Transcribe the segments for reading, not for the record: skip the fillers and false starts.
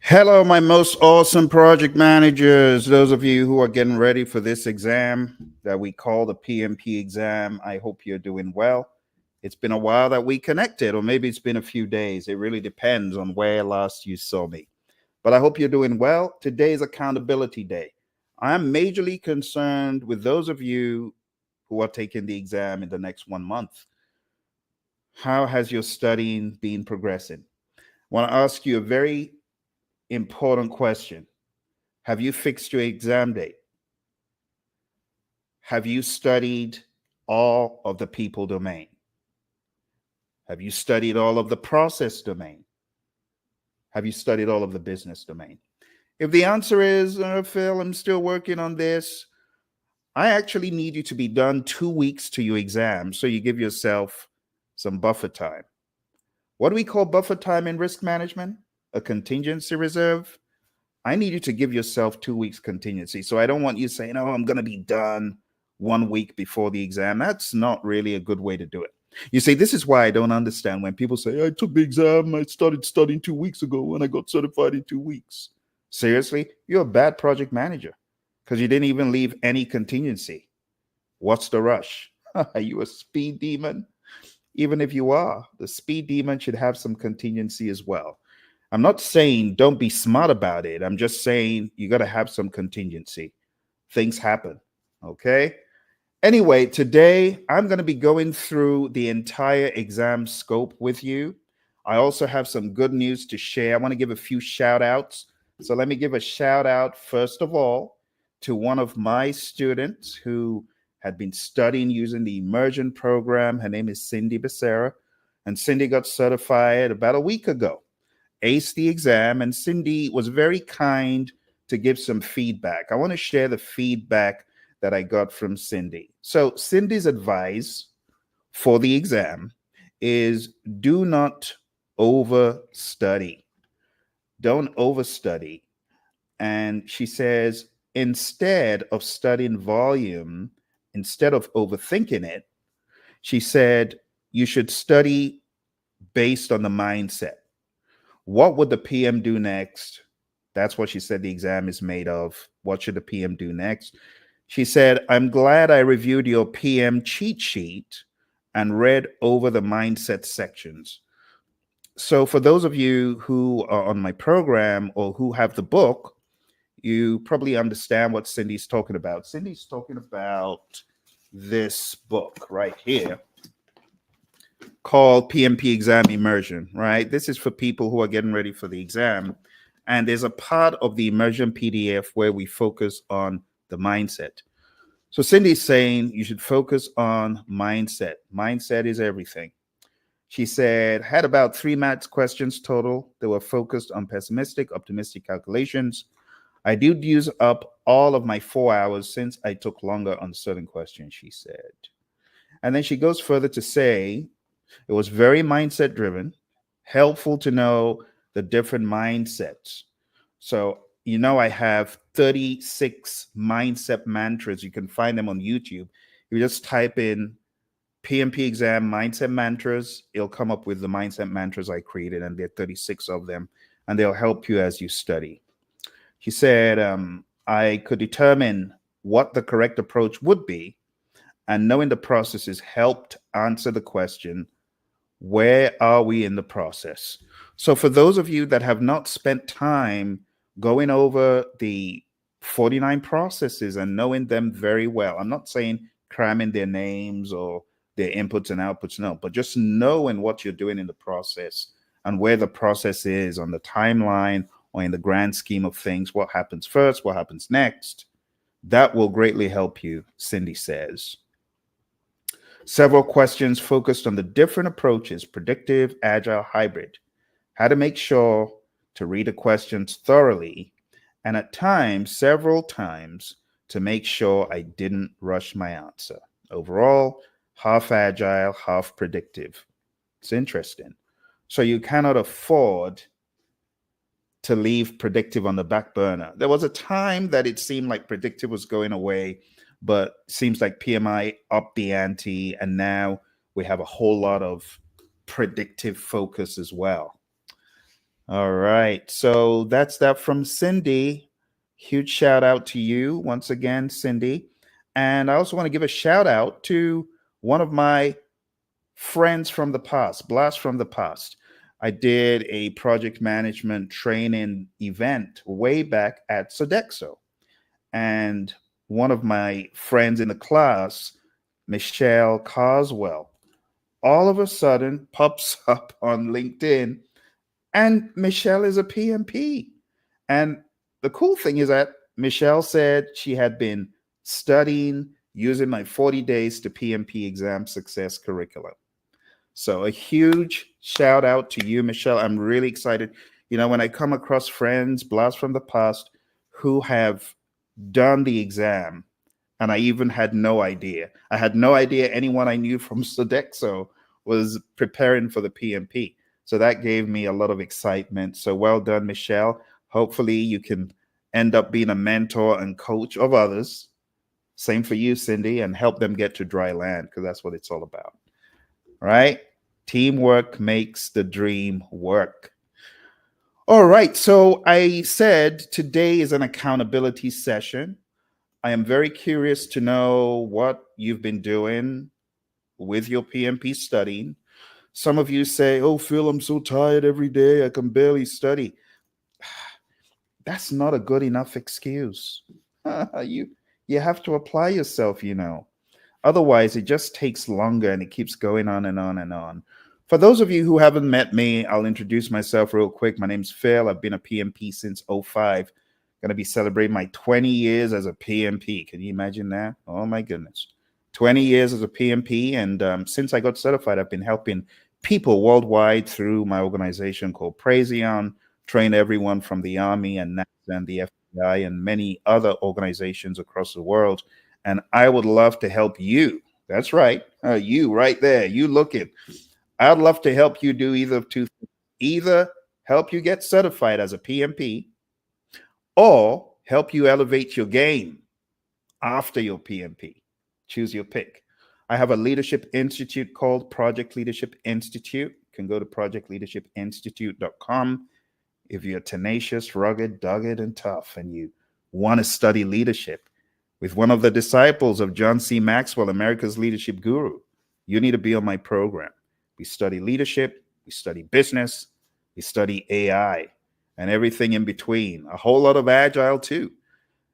Hello, my most awesome project managers. Those of you who are getting ready for this exam that we call the PMP exam, I hope you're doing well. It's been a while that we connected, or maybe it's been a few days. It really depends on where last you saw me. But I hope you're doing well. Today is accountability day. I am majorly concerned with those of you who are taking the exam in the next 1 month. How has your studying been progressing? I want to ask you a very important question. Have you fixed your exam date? Have you studied all of the people domain? Have you studied all of the process domain? Have you studied all of the business domain? If the answer is, Phil, I'm still working on this, I actually need you to be done 2 weeks to your exam so you give yourself some buffer time. What do we call buffer time in risk management? A contingency reserve. I need you to give yourself 2 weeks contingency. So I don't want you saying, oh, I'm going to be done 1 week before the exam. That's not really a good way to do it. You see, this is why I don't understand when people say, I took the exam, I started studying 2 weeks ago, and I got certified in 2 weeks. Seriously, you're a bad project manager because you didn't even leave any contingency. What's the rush? Are you a speed demon? Even if you are, the speed demon should have some contingency as well. I'm not saying don't be smart about it. I'm just saying you got to have some contingency. Things happen. Okay. Anyway, today I'm going to be going through the entire exam scope with you. I also have some good news to share. I want to give a few shout outs. So let me give a shout out, first of all, to one of my students who had been studying using the immersion program. Her name is Cindy Becerra, and Cindy got certified about a week ago, aced the exam, and Cindy was very kind to give some feedback. I want to share the feedback that I got from Cindy. So Cindy's advice for the exam is do not overstudy. Don't overstudy. And she says, instead of studying volume, instead of overthinking it, she said, you should study based on the mindset. What would the PM do next? That's what she said the exam is made of. What should the PM do next? She said, I'm glad I reviewed your PM cheat sheet and read over the mindset sections. So for those of you who are on my program or who have the book, you probably understand what Cindy's talking about. Cindy's talking about this book right here called PMP Exam Immersion, right? This is for people who are getting ready for the exam. And there's a part of the immersion PDF where we focus on the mindset. So Cindy's saying you should focus on mindset. Mindset is everything. She said, had about 3 maths questions total. They were focused on pessimistic, optimistic calculations. I did use up all of my 4 hours since I took longer on certain questions, she said. And then she goes further to say, it was very mindset driven, helpful to know the different mindsets. So, I have 36 mindset mantras. You can find them on YouTube. You just type in PMP exam mindset mantras. It'll come up with the mindset mantras I created, and there are 36 of them, and they'll help you as you study. She said, I could determine what the correct approach would be, and knowing the processes helped answer the question, where are we in the process? So for those of you that have not spent time going over the 49 processes and knowing them very well, I'm not saying cramming their names or their inputs and outputs, no, but just knowing what you're doing in the process and where the process is on the timeline or in the grand scheme of things, what happens first, what happens next, that will greatly help you, Cindy says. Several questions focused on the different approaches, predictive, agile, hybrid, how to make sure to read the questions thoroughly, and at times, several times, to make sure I didn't rush my answer. Overall, half agile, half predictive. It's interesting. So you cannot afford to leave predictive on the back burner. There was a time that it seemed like predictive was going away, but seems like PMI upped the ante, and now we have a whole lot of predictive focus as well. All right. So that's that from Cindy. Huge shout out to you once again, Cindy. And I also want to give a shout out to one of my friends from the past, blast from the past. I did a project management training event way back at Sodexo. And one of my friends in the class, Michelle Carswell, all of a sudden pops up on LinkedIn, and Michelle is a PMP. And the cool thing is that Michelle said she had been studying using my 40 days to PMP exam success curriculum. So a huge shout out to you, Michelle. I'm really excited. When I come across friends, blast from the past, who have done the exam, and I even had no idea. I had no idea anyone I knew from Sodexo was preparing for the PMP. So that gave me a lot of excitement. So well done, Michelle. Hopefully, you can end up being a mentor and coach of others. Same for you, Cindy, and help them get to dry land because that's what it's all about. Right? Teamwork makes the dream work. All right. So I said today is an accountability session. I am very curious to know what you've been doing with your PMP studying. Some of you say, "Oh, Phil, I'm so tired every day. I can barely study." That's not a good enough excuse. You have to apply yourself. Otherwise, it just takes longer and it keeps going on and on and on. For those of you who haven't met me, I'll introduce myself real quick. My name's Phil. I've been a PMP since '05. Going to be celebrating my 20 years as a PMP. Can you imagine that? Oh my goodness. 20 years as a PMP. And since I got certified, I've been helping people worldwide through my organization called Praizion, train everyone from the Army and NASA and the FBI and many other organizations across the world. And I would love to help you. That's right. You right there. You looking. I'd love to help you do either of two things. Either help you get certified as a PMP or help you elevate your game after your PMP. Choose your pick. I have a leadership institute called Project Leadership Institute. You can go to projectleadershipinstitute.com. If you're tenacious, rugged, dogged, and tough, and you want to study leadership with one of the disciples of John C. Maxwell, America's leadership guru, you need to be on my program. We study leadership, we study business, we study AI, and everything in between. A whole lot of agile too.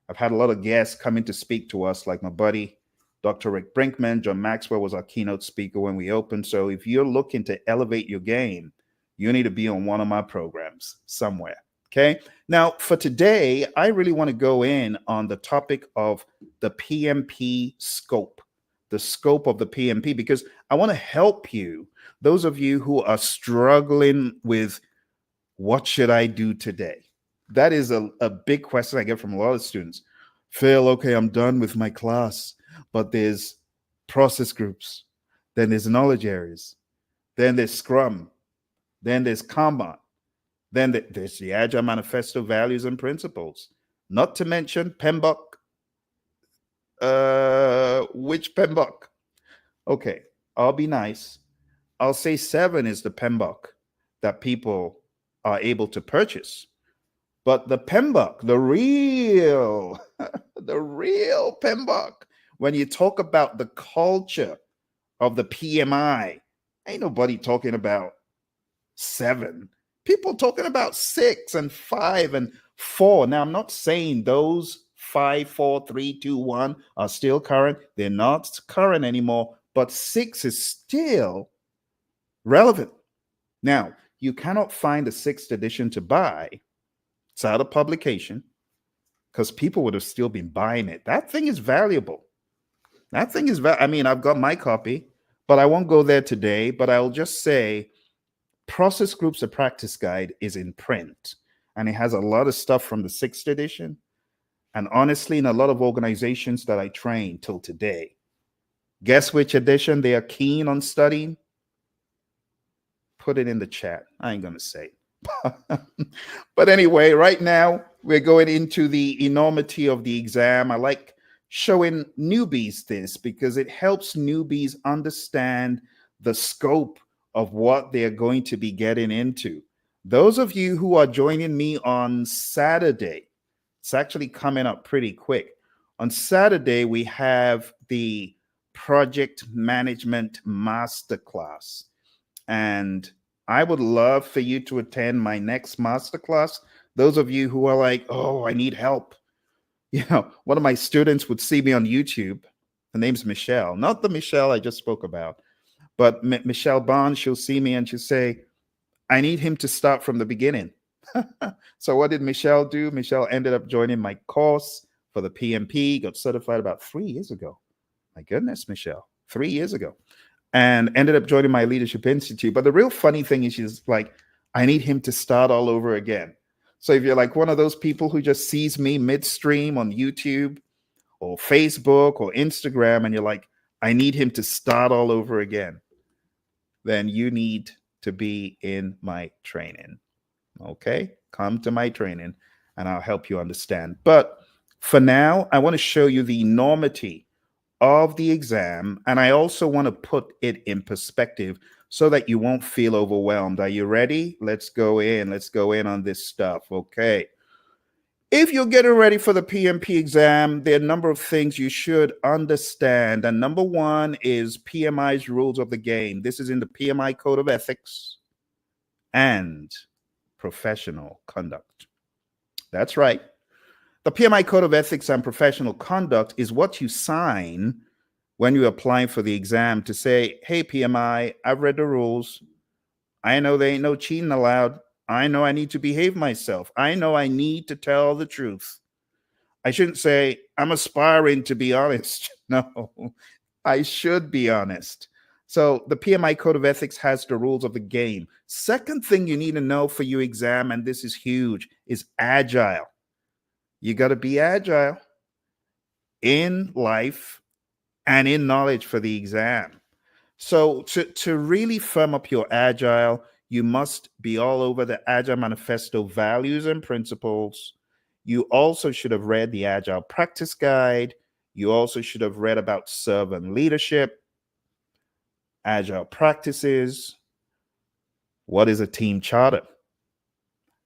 I've had a lot of guests coming to speak to us, like my buddy, Dr. Rick Brinkman. John Maxwell was our keynote speaker when we opened. So if you're looking to elevate your game, you need to be on one of my programs somewhere. Okay. Now, for today, I really want to go in on the topic of the PMP scope, the scope of the PMP, because I want to help you, those of you who are struggling with what should I do today? That is a big question I get from a lot of students. Phil, okay, I'm done with my class, but there's process groups, then there's knowledge areas, then there's Scrum, then there's Kanban, then there's the Agile Manifesto values and principles, not to mention PMBOK. Which PMBOK? Okay, I'll be nice. I'll say 7 is the PMBOK that people are able to purchase. But the PMBOK, the real, the real PMBOK, when you talk about the culture of the PMI, ain't nobody talking about 7. People talking about 6 and 5 and 4. Now, I'm not saying those 5, 4, 3, 2, 1 are still current. They're not current anymore, but 6 is still relevant. Now, you cannot find a 6th edition to buy. It's out of publication because people would have still been buying it. That thing is valuable. That thing is, I mean, I've got my copy, but I won't go there today. But I'll just say Process Groups, a Practice Guide is in print, and it has a lot of stuff from the 6th edition. And honestly, in a lot of organizations that I train till today, guess which edition they are keen on studying? Put it in the chat. I ain't going to say. But anyway, right now we're going into the enormity of the exam. I like showing newbies this because it helps newbies understand the scope of what they're going to be getting into. Those of you who are joining me on Saturday, it's actually coming up pretty quick. On Saturday, we have the Project Management Masterclass. And I would love for you to attend my next masterclass. Those of you who are like, oh, I need help. One of my students would see me on YouTube. Her name's Michelle, not the Michelle I just spoke about, but Michelle Bond. She'll see me and she'll say, I need him to start from the beginning. So what did Michelle do? Michelle ended up joining my course for the PMP, got certified about 3 years ago. My goodness, Michelle, 3 years ago. And ended up joining my Leadership Institute. But the real funny thing is she's like, I need him to start all over again. So if you're like one of those people who just sees me midstream on YouTube or Facebook or Instagram, and you're like, I need him to start all over again, then you need to be in my training. Okay? Come to my training and I'll help you understand. But for now, I want to show you the enormity of the exam, and I also want to put it in perspective so that you won't feel overwhelmed. Are you ready? Let's go in. Let's go in on this stuff. Okay. If you're getting ready for the PMP exam, there are a number of things you should understand. And number one is PMI's rules of the game. This is in the PMI Code of Ethics and Professional Conduct. That's right. The PMI Code of Ethics and Professional Conduct is what you sign when you're applying for the exam to say, hey, PMI, I've read the rules. I know there ain't no cheating allowed. I know I need to behave myself. I know I need to tell the truth. I shouldn't say, I'm aspiring to be honest. No, I should be honest. So the PMI Code of Ethics has the rules of the game. Second thing you need to know for your exam, and this is huge, is agile. You got to be agile in life and in knowledge for the exam. So to really firm up your agile, you must be all over the Agile Manifesto values and principles. You also should have read the Agile Practice Guide. You also should have read about servant leadership, agile practices. What is a team charter?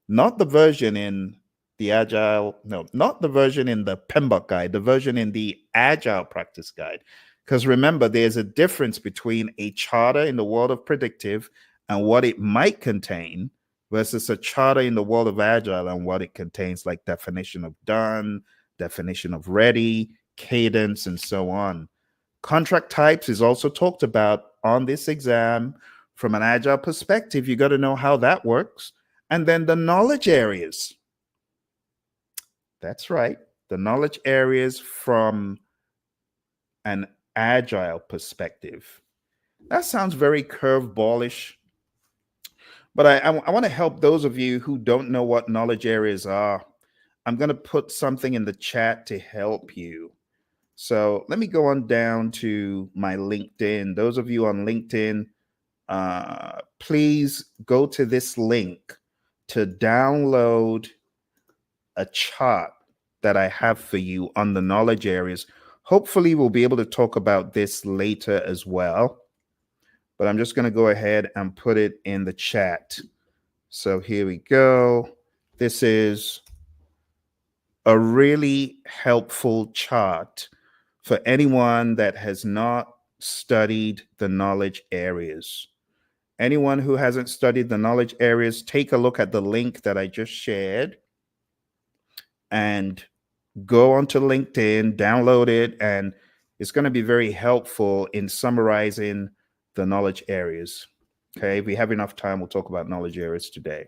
Not the version in the Agile, no, not the version in the PMBOK guide, the version in the Agile Practice Guide. Because remember, there's a difference between a charter in the world of predictive and what it might contain versus a charter in the world of Agile and what it contains, like definition of done, definition of ready, cadence, and so on. Contract types is also talked about on this exam. From an Agile perspective, you got to know how that works. And then the knowledge areas. That's right. The knowledge areas from an Agile perspective. That sounds very curveballish, but I want to help those of you who don't know what knowledge areas are. I'm going to put something in the chat to help you. So let me go on down to my LinkedIn. Those of you on LinkedIn, please go to this link to download a chart that I have for you on the knowledge areas. Hopefully, we'll be able to talk about this later as well. But I'm just going to go ahead and put it in the chat. So here we go. This is a really helpful chart for anyone that has not studied the knowledge areas. Anyone who hasn't studied the knowledge areas, take a look at the link that I just shared and go onto LinkedIn, download it, and it's going to be very helpful in summarizing the knowledge areas. Okay, if we have enough time, we'll talk about knowledge areas today.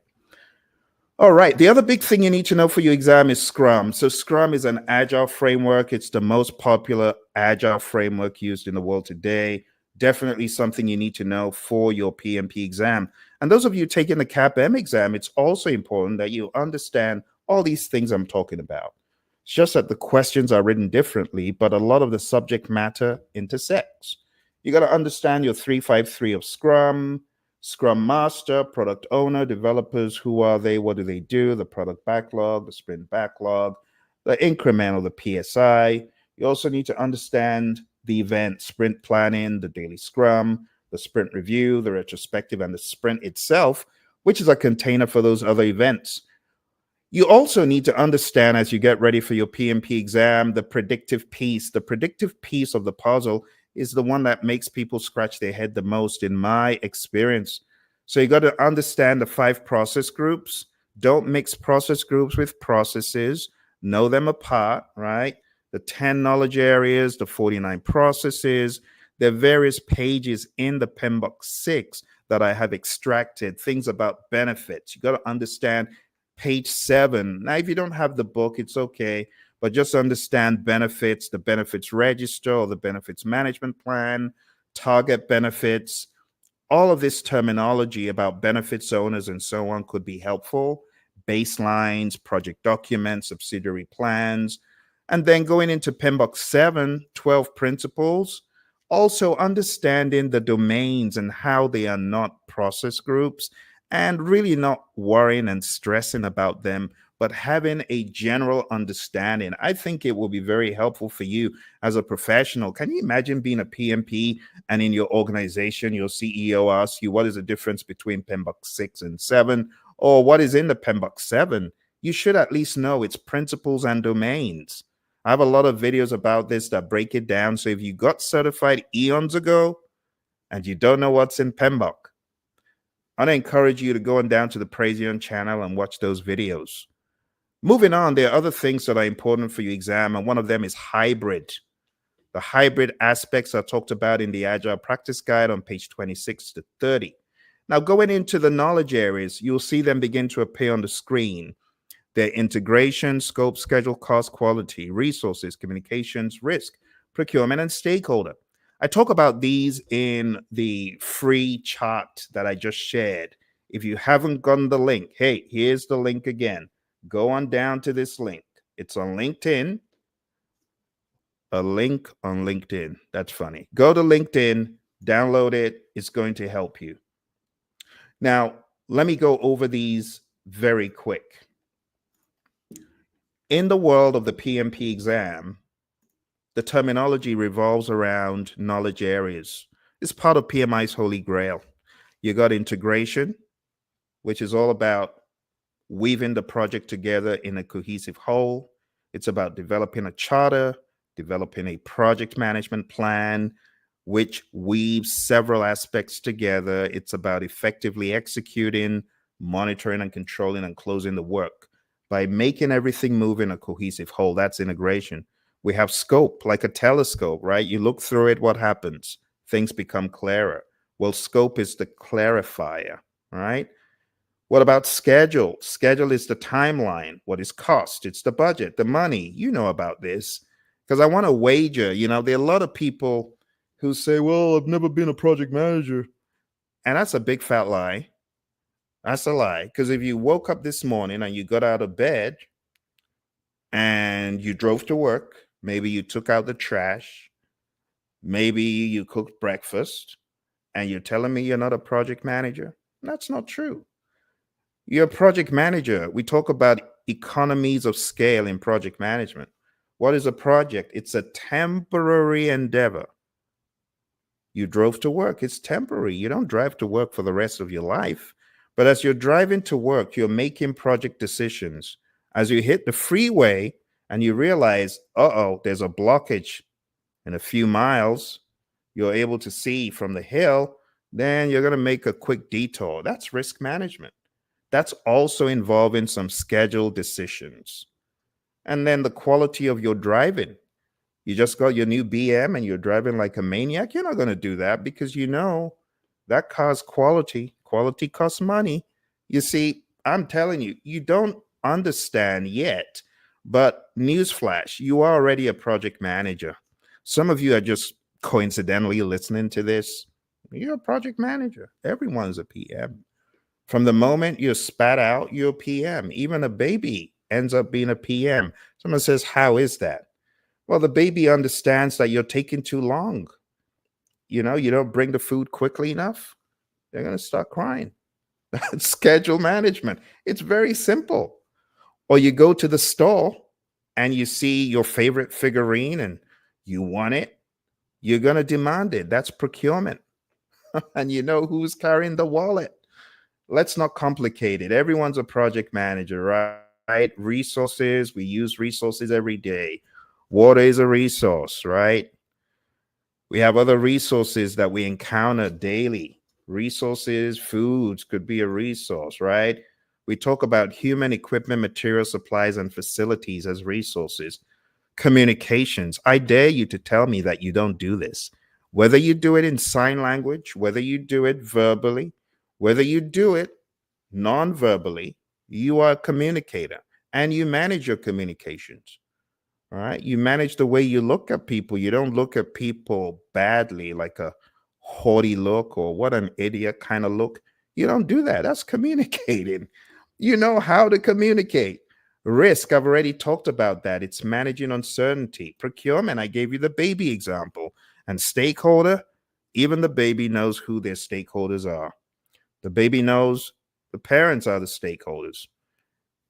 All right, the other big thing you need to know for your exam is Scrum. So Scrum is an agile framework. It's the most popular agile framework used in the world today. Definitely something you need to know for your PMP exam. And those of you taking the CAPM exam, it's also important that you understand all these things I'm talking about. It's just that the questions are written differently, but a lot of the subject matter intersects. You got to understand your 353 of Scrum, Scrum Master, Product Owner, Developers, who are they, what do they do, the product backlog, the sprint backlog, the incremental, the PSI. You also need to understand the event, sprint planning, the daily Scrum, the sprint review, the retrospective, and the sprint itself. which is a container for those other events. You also need to understand as you get ready for your PMP exam, the predictive piece. The predictive piece of the puzzle is the one that makes people scratch their head the most, in my experience. So you got to understand the 5 process groups. Don't mix process groups with processes. Know them apart, right? The 10 knowledge areas, the 49 processes. There are various pages in the PMBOK 6 that I have extracted, things about benefits. You got to understand page 7. Now, if you don't have the book, it's okay, but just understand benefits, the benefits register or the benefits management plan, target benefits. All of this terminology about benefits owners and so on could be helpful. Baselines, project documents, subsidiary plans, and then going into PMBOK 7, 12 principles. Also understanding the domains and how they are not process groups, and really not worrying and stressing about them, but having a general understanding. I think it will be very helpful for you as a professional. Can you imagine being a PMP and in your organization, your CEO asks you, what is the difference between PMBOK 6 and 7? Or what is in the PMBOK 7? You should at least know its principles and domains. I have a lot of videos about this that break it down. So if you got certified eons ago and you don't know what's in PMBOK, I'd encourage you to go on down to the Praision channel and watch those videos. Moving on, there are other things that are important for your exam, and one of them is hybrid. The hybrid aspects are talked about in the Agile Practice Guide on page 26 to 30. Now, going into the knowledge areas, you'll see them begin to appear on the screen. Their integration, scope, schedule, cost, quality, resources, communications, risk, procurement, and stakeholder. I talk about these in the free chart that I just shared. If you haven't gotten the link, hey, here's the link again. Go on down to this link. It's on LinkedIn. A link on LinkedIn. That's funny. Go to LinkedIn, download it. It's going to help you. Now, let me go over these very quick. In the world of the PMP exam, the terminology revolves around knowledge areas. It's part of PMI's Holy Grail. You got integration, which is all about weaving the project together in a cohesive whole. It's about developing a charter, developing a project management plan, which weaves several aspects together. It's about effectively executing, monitoring and controlling and closing the work. By making everything move in a cohesive whole, that's integration. We have scope, like a telescope, right? You look through it, what happens? Things become clearer. Well, scope is the clarifier, right? What about schedule? Schedule is the timeline. What is cost? It's the budget, the money. You know about this. Because I want to wager, there are a lot of people who say, well, I've never been a project manager. And that's a big fat lie. That's a lie. Because if you woke up this morning and you got out of bed and you drove to work, maybe you took out the trash, maybe you cooked breakfast, and you're telling me you're not a project manager, that's not true. You're a project manager. We talk about economies of scale in project management. What is a project? It's a temporary endeavor. You drove to work. It's temporary. You don't drive to work for the rest of your life. But as you're driving to work, you're making project decisions. As you hit the freeway and you realize, there's a blockage in a few miles, you're able to see from the hill, then you're going to make a quick detour. That's risk management. That's also involving some scheduled decisions. And then the quality of your driving. You just got your new BM and you're driving like a maniac. You're not going to do that because that car's quality. Quality costs money. You see, I'm telling you, you don't understand yet, but newsflash, you are already a project manager. Some of you are just coincidentally listening to this. You're a project manager. Everyone's a PM. From the moment you're spat out, you're a PM. Even a baby ends up being a PM. Someone says, how is that? Well, the baby understands that you're taking too long. You don't bring the food quickly enough, they're going to start crying. Schedule management. It's very simple. Or you go to the store and you see your favorite figurine and you want it, you're going to demand it. That's procurement. And you know who's carrying the wallet. let's not complicate it. Everyone's a project manager, right? Resources, we use resources every day. Water is a resource, right? We have other resources that we encounter daily. Resources, foods could be a resource, right? We talk about human equipment, material supplies, and facilities as resources. Communications. I dare you to tell me that you don't do this. Whether you do it in sign language, whether you do it verbally, whether you do it non verbally, you are a communicator and you manage your communications. All right. You manage the way you look at people. You don't look at people badly, like a haughty look or what an idiot kind of look. You don't do that. That's communicating. You know how to communicate. Risk, I've already talked about that. It's managing uncertainty. Procurement, I gave you the baby example. And stakeholder, even the baby knows who their stakeholders are. The baby knows the parents are the stakeholders.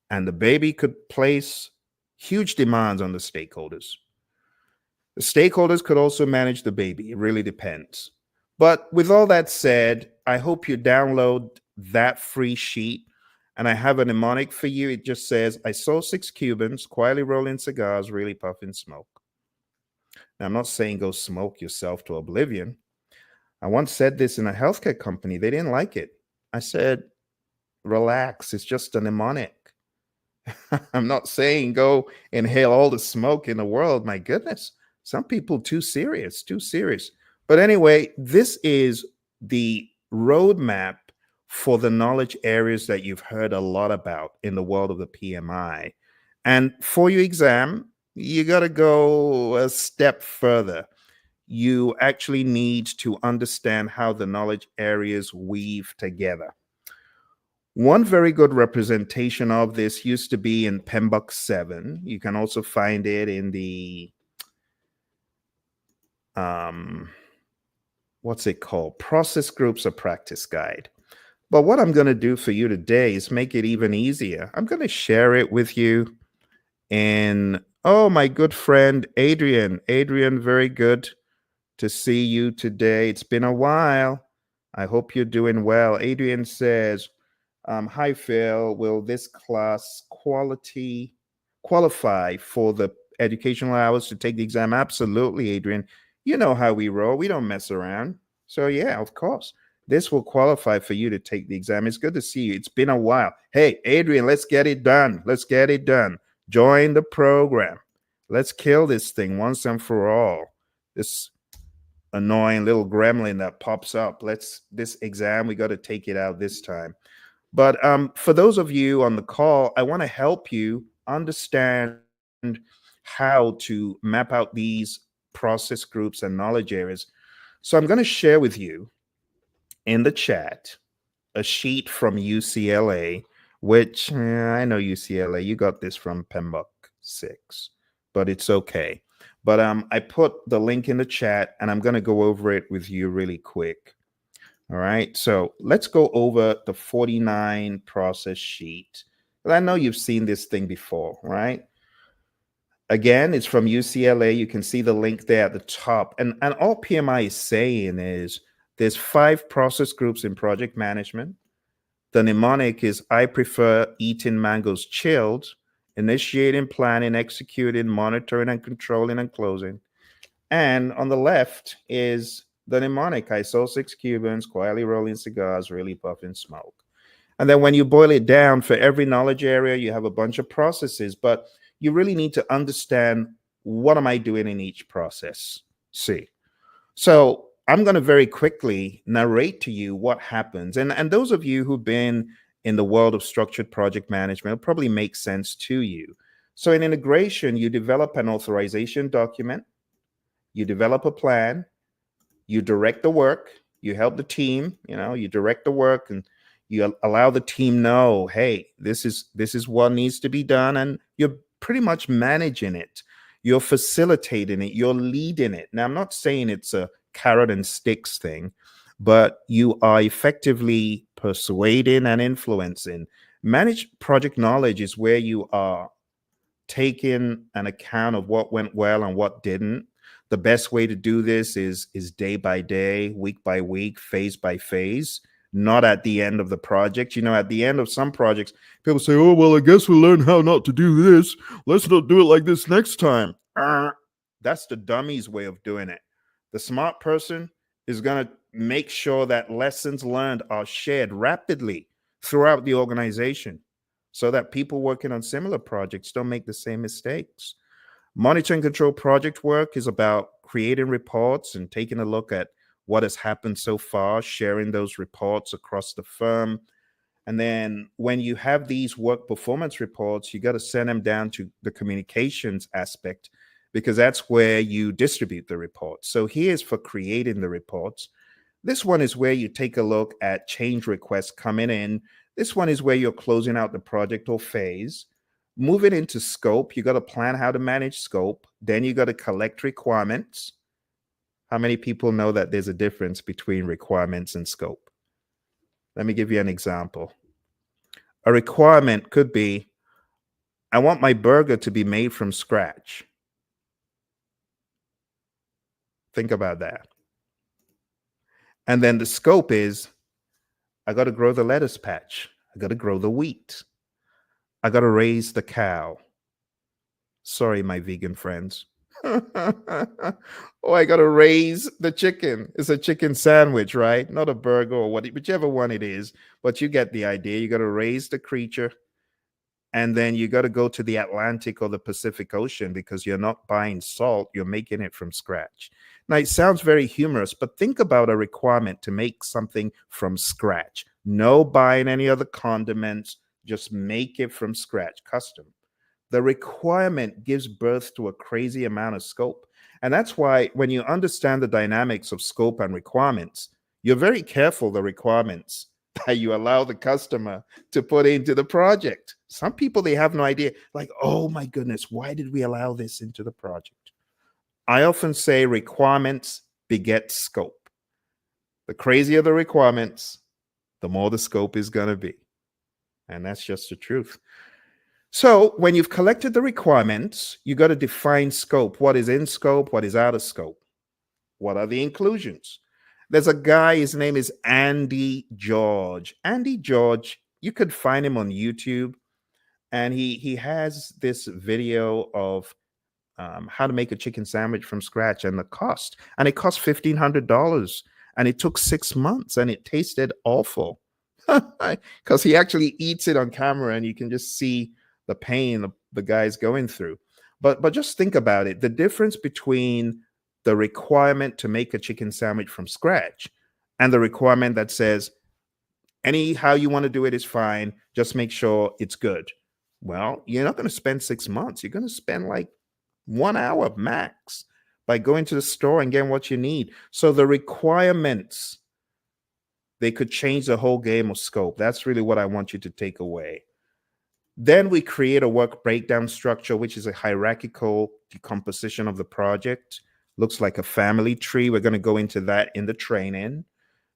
And the baby could place huge demands on the stakeholders. The stakeholders could also manage the baby. It really depends. But with all that said, I hope you download that free sheet. And I have a mnemonic for you. It just says, I saw 6 Cubans quietly rolling cigars, really puffing smoke. Now, I'm not saying go smoke yourself to oblivion. I once said this in a healthcare company. They didn't like it. I said, relax. It's just a mnemonic. I'm not saying go inhale all the smoke in the world. My goodness, some people too serious, too serious. But anyway, this is the roadmap for the knowledge areas that you've heard a lot about in the world of the PMI. And for your exam, you got to go a step further. You actually need to understand how the knowledge areas weave together. One very good representation of this used to be in PMBOK 7. You can also find it in the, what's it called? Process Groups or Practice Guide. But what I'm going to do for you today is make it even easier. I'm going to share it with you. And, oh, my good friend, Adrian. Adrian, very good to see you today. It's been a while. I hope you're doing well. Adrian says, hi, Phil. Will this class qualify for the educational hours to take the exam? Absolutely, Adrian. You know how we roll. We don't mess around. So, yeah, of course. This will qualify for you to take the exam. It's good to see you. It's been a while. Hey, Adrian, let's get it done. Let's get it done. Join the program. Let's kill this thing once and for all. This annoying little gremlin that pops up. This exam, we got to take it out this time. But for those of you on the call, I want to help you understand how to map out these process groups and knowledge areas. So I'm going to share with you in the chat a sheet from UCLA, which I know UCLA, you got this from PMBOK 6, but it's okay. But I put the link in the chat and I'm going to go over it with you really quick. All right, so let's go over the 49 process sheet. I know you've seen this thing before, right? Again, it's from UCLA. You can see the link there at the top. And all PMI is saying is there's 5 process groups in project management. The mnemonic is I prefer eating mangoes chilled, initiating, planning, executing, monitoring, and controlling and closing. And on the left is the mnemonic. I saw 6 Cubans quietly rolling cigars, really puffing smoke. And then when you boil it down, for every knowledge area, you have a bunch of processes, but you really need to understand what am I doing in each process. See, so I'm going to very quickly narrate to you what happens. And those of you who've been in the world of structured project management, it'll probably make sense to you. So in integration, you develop an authorization document, you develop a plan, you direct the work, you help the team, you direct the work and you allow the team know, hey, this is what needs to be done. And you're pretty much managing it. You're facilitating it. You're leading it. Now, I'm not saying it's a carrot and sticks thing, but you are effectively persuading and influencing. Managed project knowledge is where you are taking an account of what went well and what didn't. The best way to do this is day by day, week by week, phase by phase. not at the end of the project. At the end of some projects, people say, oh, well, I guess we learned how not to do this. Let's not do it like this next time. That's the dummy's way of doing it. The smart person is going to make sure that lessons learned are shared rapidly throughout the organization so that people working on similar projects don't make the same mistakes. Monitor and control project work is about creating reports and taking a look at what has happened so far, sharing those reports across the firm. And then when you have these work performance reports, you got to send them down to the communications aspect because that's where you distribute the reports. So here's for creating the reports. This one is where you take a look at change requests coming in. This one is where you're closing out the project or phase. Moving into scope, you got to plan how to manage scope. Then you got to collect requirements. How many people know that there's a difference between requirements and scope? Let me give you an example. A requirement could be, I want my burger to be made from scratch. Think about that. And then the scope is, I got to grow the lettuce patch. I got to grow the wheat. I got to raise the cow. Sorry, my vegan friends. Oh, I got to raise the chicken. It's a chicken sandwich, right? Not a burger or whichever one it is. But you get the idea. You got to raise the creature. And then you got to go to the Atlantic or the Pacific Ocean because you're not buying salt. You're making it from scratch. Now, it sounds very humorous, but think about a requirement to make something from scratch. No buying any other condiments. Just make it from scratch, custom. The requirement gives birth to a crazy amount of scope. And that's why when you understand the dynamics of scope and requirements, you're very careful the requirements that you allow the customer to put into the project. Some people, they have no idea, like, oh my goodness, why did we allow this into the project? I often say requirements beget scope. The crazier the requirements, the more the scope is going to be. And that's just the truth. So when you've collected the requirements, you got to define scope. What is in scope? What is out of scope? What are the inclusions? There's a guy, his name is Andy George. Andy George, you could find him on YouTube. And he has this video of how to make a chicken sandwich from scratch and the cost. And it cost $1,500. And it took 6 months and it tasted awful. Because he actually eats it on camera and you can just see the pain the guy's going through. But just think about it. The difference between the requirement to make a chicken sandwich from scratch and the requirement that says, anyhow you want to do it is fine, just make sure it's good. Well, you're not going to spend 6 months. You're going to spend like 1 hour max by going to the store and getting what you need. So the requirements, they could change the whole game of scope. That's really what I want you to take away. Then we create a work breakdown structure, which is a hierarchical decomposition of the project. Looks like a family tree. We're going to go into that in the training.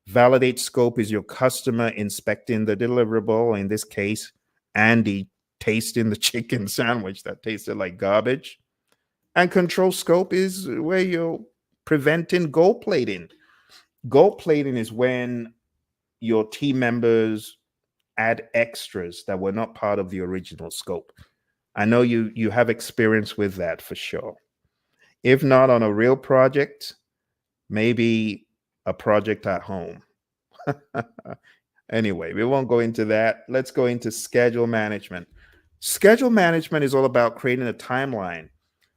Validate scope is your customer inspecting the deliverable. In this case, Andy tasting the chicken sandwich that tasted like garbage. And control scope is where you're preventing gold plating. Gold plating is when your team members add extras that were not part of the original scope. I know you have experience with that for sure. If not on a real project, maybe a project at home. Anyway, we won't go into that. Let's go into schedule management. Schedule management is all about creating a timeline.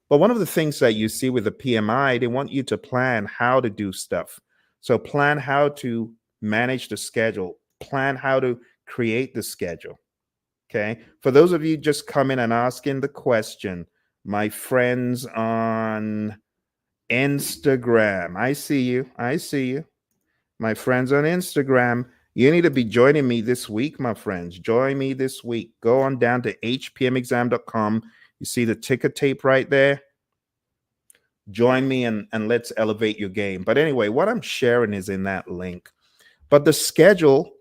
But one of the things that you see with the PMI, they want you to plan how to do stuff. So plan how to manage the schedule, plan how to create the schedule. Okay. For those of you just coming and asking the question, my friends on Instagram, I see you. I see you. My friends on Instagram, you need to be joining me this week, my friends. Join me this week. Go on down to hpmexam.com. You see the ticker tape right there? Join me and let's elevate your game. But anyway, what I'm sharing is in that link. But the schedule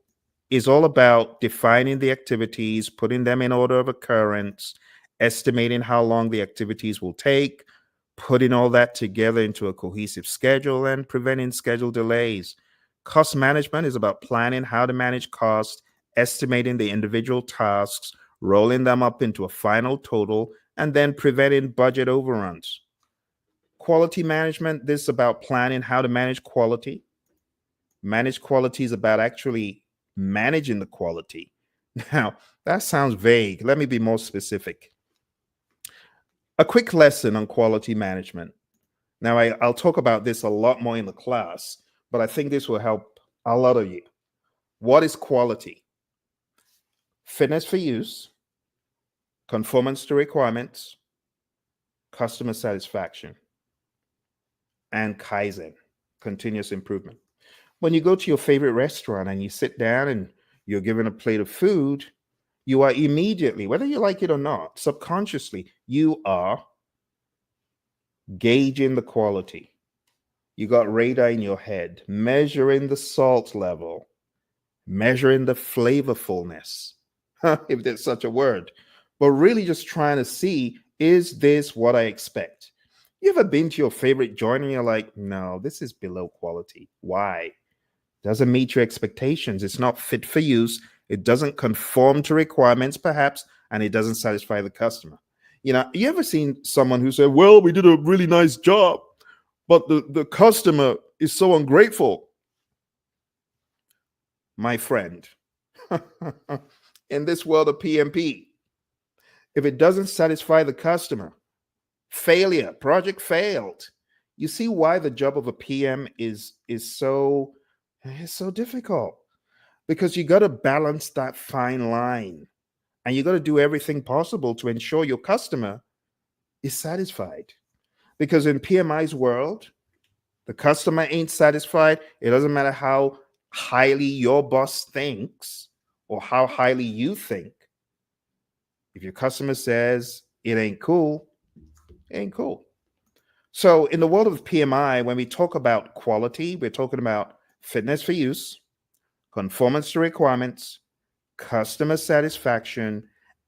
is all about defining the activities, putting them in order of occurrence, estimating how long the activities will take, putting all that together into a cohesive schedule, and preventing schedule delays. Cost management is about planning how to manage cost, estimating the individual tasks, rolling them up into a final total, and then preventing budget overruns. Quality management, this is about planning how to manage quality. Manage quality is about actually managing the quality. Now, that sounds vague. Let me be more specific. A quick lesson on quality management. Now, I'll talk about this a lot more in the class, but I think this will help a lot of you. What is quality? Fitness for use, conformance to requirements, customer satisfaction, and Kaizen, continuous improvement. When you go to your favorite restaurant and you sit down and you're given a plate of food, you are immediately, whether you like it or not, subconsciously, you are gauging the quality. You got radar in your head, measuring the salt level, measuring the flavorfulness, if there's such a word, but really just trying to see, is this what I expect? You ever been to your favorite joint and you're like, no, this is below quality. Why? Doesn't meet your expectations. It's not fit for use. It doesn't conform to requirements, perhaps, and it doesn't satisfy the customer. You ever seen someone who said, well, we did a really nice job, but the customer is so ungrateful? My friend, in this world of PMP, if it doesn't satisfy the customer, failure, project failed. You see why the job of a PM is so difficult, because you got to balance that fine line, and you got to do everything possible to ensure your customer is satisfied. Because in PMI's world, the customer ain't satisfied. It doesn't matter how highly your boss thinks or how highly you think. If your customer says it ain't cool, it ain't cool. So in the world of PMI, when we talk about quality, we're talking about fitness for use, conformance to requirements, customer satisfaction,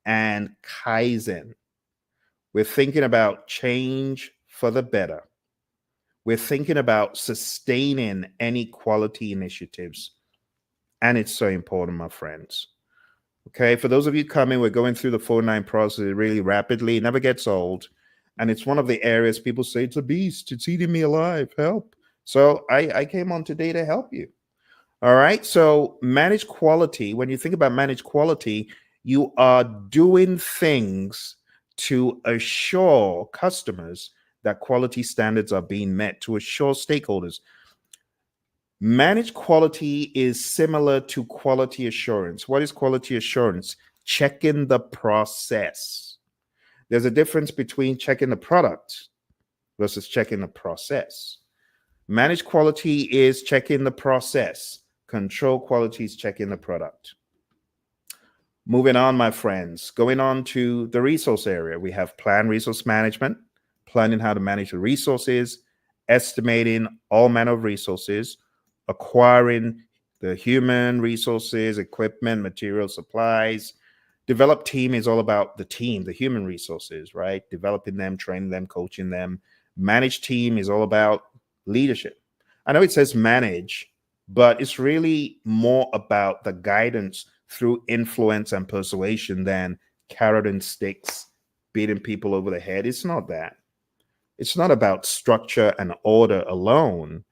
and Kaizen. We're thinking about change for the better. We're thinking about sustaining any quality initiatives. And it's so important, my friends. Okay, for those of you coming, we're going through the 4-9 process really rapidly. It never gets old. And it's one of the areas people say, it's a beast. It's eating me alive. Help. So I came on today to help you. All right. So manage quality. When you think about manage quality, you are doing things to assure customers that quality standards are being met, to assure stakeholders. Manage quality is similar to quality assurance. What is quality assurance? Checking the process. There's a difference between checking the product versus checking the process. Manage quality is checking the process. Control quality is checking the product. Moving on, my friends, going on to the resource area. We have plan resource management, planning how to manage the resources, estimating all manner of resources, acquiring the human resources, equipment, material, supplies. Develop team is all about the team, the human resources, right? Developing them, training them, coaching them. Manage team is all about leadership. I know it says manage, but it's really more about the guidance through influence and persuasion than carrot and sticks, beating people over the head. It's not that. It's not about structure and order alone.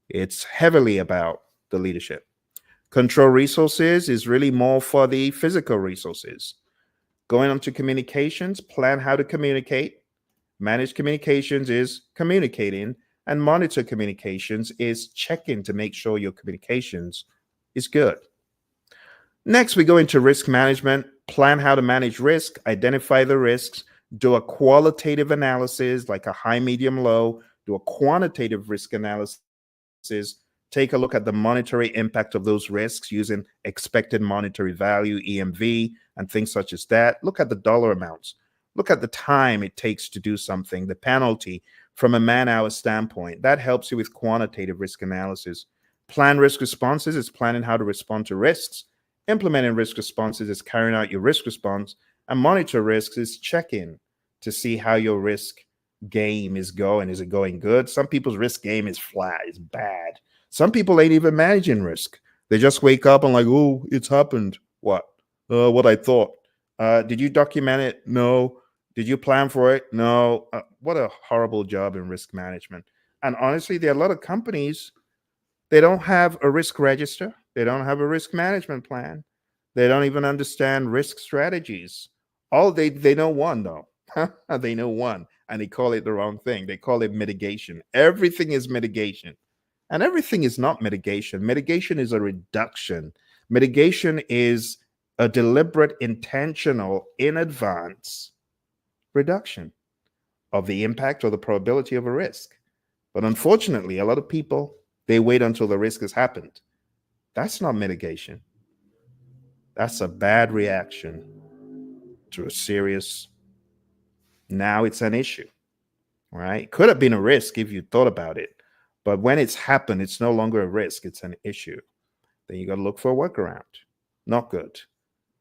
It's heavily about the leadership. Control resources is really more for the physical resources. Going on to communications, plan how to communicate. Manage communications is communicating, and monitor communications is checking to make sure your communications is good. Next, we go into risk management. Plan how to manage risk, identify the risks, do a qualitative analysis like a high, medium, low, do a quantitative risk analysis, take a look at the monetary impact of those risks using expected monetary value, EMV, and things such as that. Look at the dollar amounts. Look at the time it takes to do something, the penalty from a man-hour standpoint. That helps you with quantitative risk analysis. Plan risk responses is planning how to respond to risks. Implementing risk responses is carrying out your risk response. And monitor risks is checking to see how your risk game is going. Is it going good? Some people's risk game is flat, is bad. Some people ain't even managing risk. They just wake up and like, oh, it's happened. What? What I thought. Did you document it? No. Did you plan for it? No. What a horrible job in risk management. And honestly, there are a lot of companies, they don't have a risk register. They don't have a risk management plan. They don't even understand risk strategies. All they know one though. They know one, and they call it the wrong thing. They call it mitigation. Everything is mitigation. And everything is not mitigation. Mitigation is a reduction. Mitigation is a deliberate, intentional, in advance reduction of the impact or the probability of a risk. But unfortunately, a lot of people, they wait until the risk has happened. That's not mitigation. That's a bad reaction to a serious, now it's an issue, right? Could have been a risk if you thought about it. But when it's happened, it's no longer a risk, it's an issue. Then you got to look for a workaround. Not good.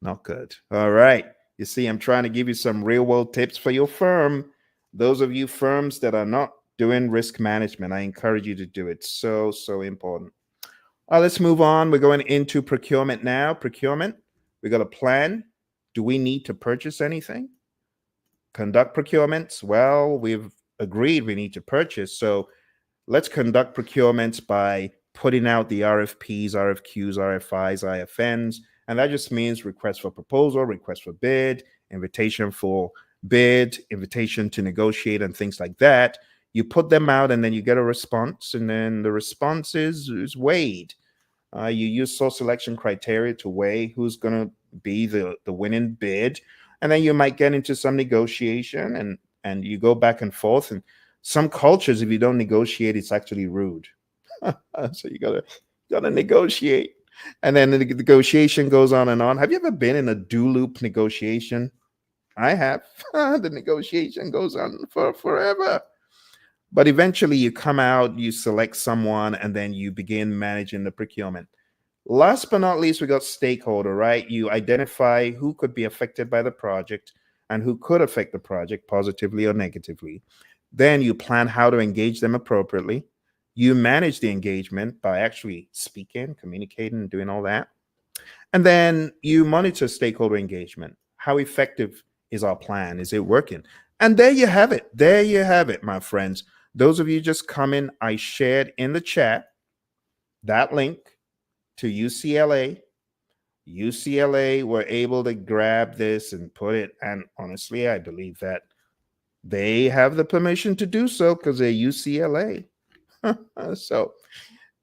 Not good. All right. You see, I'm trying to give you some real world tips for your firm. Those of you firms that are not doing risk management, I encourage you to do it. So important. Let's move on. We're going into procurement now. Procurement. We got a plan. Do we need to purchase anything? Conduct procurements. Well, we've agreed we need to purchase. So let's conduct procurements by putting out the RFPs, RFQs, RFIs, IFNs. And that just means request for proposal, request for bid, invitation for bid, invitation to negotiate, and things like that. You put them out and then you get a response, and then the response is weighed. You use source selection criteria to weigh who's going to be the winning bid. And then you might get into some negotiation, and you go back and forth. And some cultures, if you don't negotiate, it's actually rude. So you gotta negotiate. And then the negotiation goes on and on. Have you ever been in a do loop negotiation? I have. The negotiation goes on for forever. But eventually you come out, you select someone, and then you begin managing the procurement. Last but not least, we got stakeholder, right? You identify who could be affected by the project and who could affect the project positively or negatively. Then you plan how to engage them appropriately. You manage the engagement by actually speaking, communicating, doing all that. And then you monitor stakeholder engagement. How effective is our plan? Is it working? And there you have it. There you have it, my friends. Those of you just coming, I shared in the chat that link to UCLA. UCLA were able to grab this and put it. And honestly, I believe that they have the permission to do so because they're UCLA. So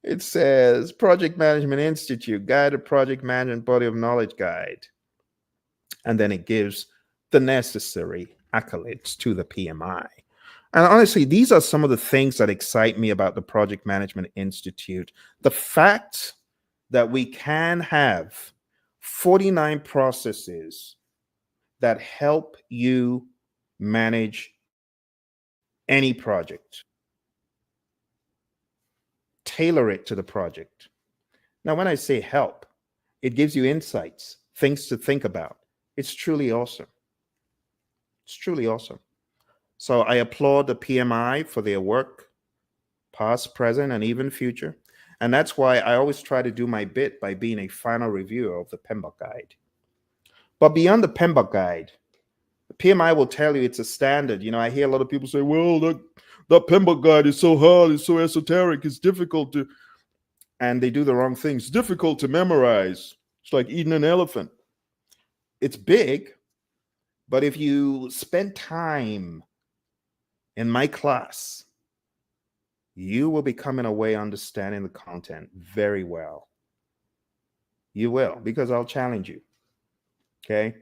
it says Project Management Institute, Guided Project Management Body of Knowledge Guide. And then it gives the necessary accolades to the PMI. And honestly, these are some of the things that excite me about the Project Management Institute. The fact that we can have 49 processes that help you manage any project. Tailor it to the project. Now, when I say help, it gives you insights, things to think about. It's truly awesome. It's truly awesome. So I applaud the PMI for their work, past, present, and even future. And that's why I always try to do my bit by being a final reviewer of the PMBOK guide. But beyond the PMBOK guide, the PMI will tell you it's a standard. You know, I hear a lot of people say, well, that PMBOK guide is so hard, it's so esoteric, it's difficult to, and they do the wrong things. It's difficult to memorize. It's like eating an elephant. It's big, but if you spend time in my class, you will be coming away understanding the content very well. You will, because I'll challenge you. Okay?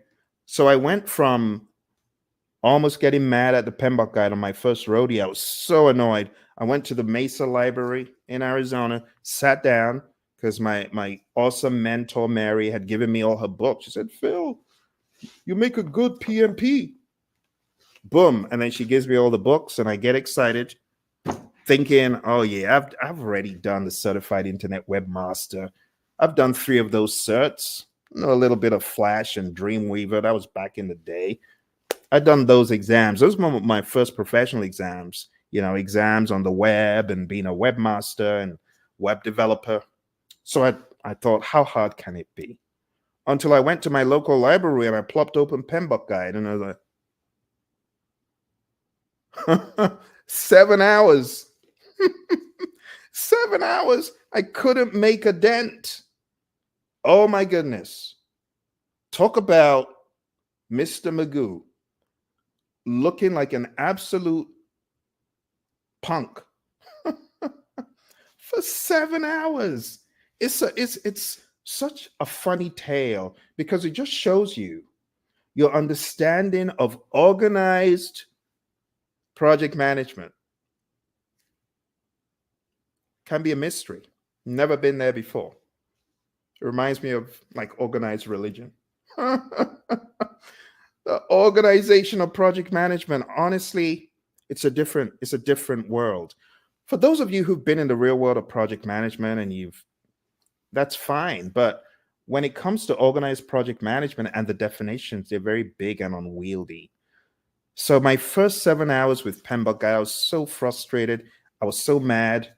So I went from almost getting mad at the PMBOK guide on my first rodeo. I was so annoyed. I went to the Mesa Library in Arizona, sat down, because my awesome mentor, Mary, had given me all her books. She said, Phil, you make a good PMP. Boom. And then she gives me all the books, and I get excited, thinking, oh, yeah, I've already done the Certified Internet Webmaster. I've done 3 of those certs. You know, a little bit of Flash and Dreamweaver. That was back in the day. I'd done those exams. Those were my first professional exams, you know, exams on the web and being a webmaster and web developer. So I thought, how hard can it be? Until I went to my local library and I plopped open PMBOK Guide and I was like, 7 hours. 7 hours. I couldn't make a dent. Oh my goodness. Talk about Mr. Magoo looking like an absolute punk for 7 hours. It's such a funny tale because it just shows you your understanding of organized project management can be a mystery. Never been there before. It reminds me of like organized religion. The organization of project management, honestly, it's a different world. For those of you who've been in the real world of project management and that's fine. But when it comes to organized project management and the definitions, they're very big and unwieldy. So my first 7 hours with PMBOK, I was so frustrated. I was so mad.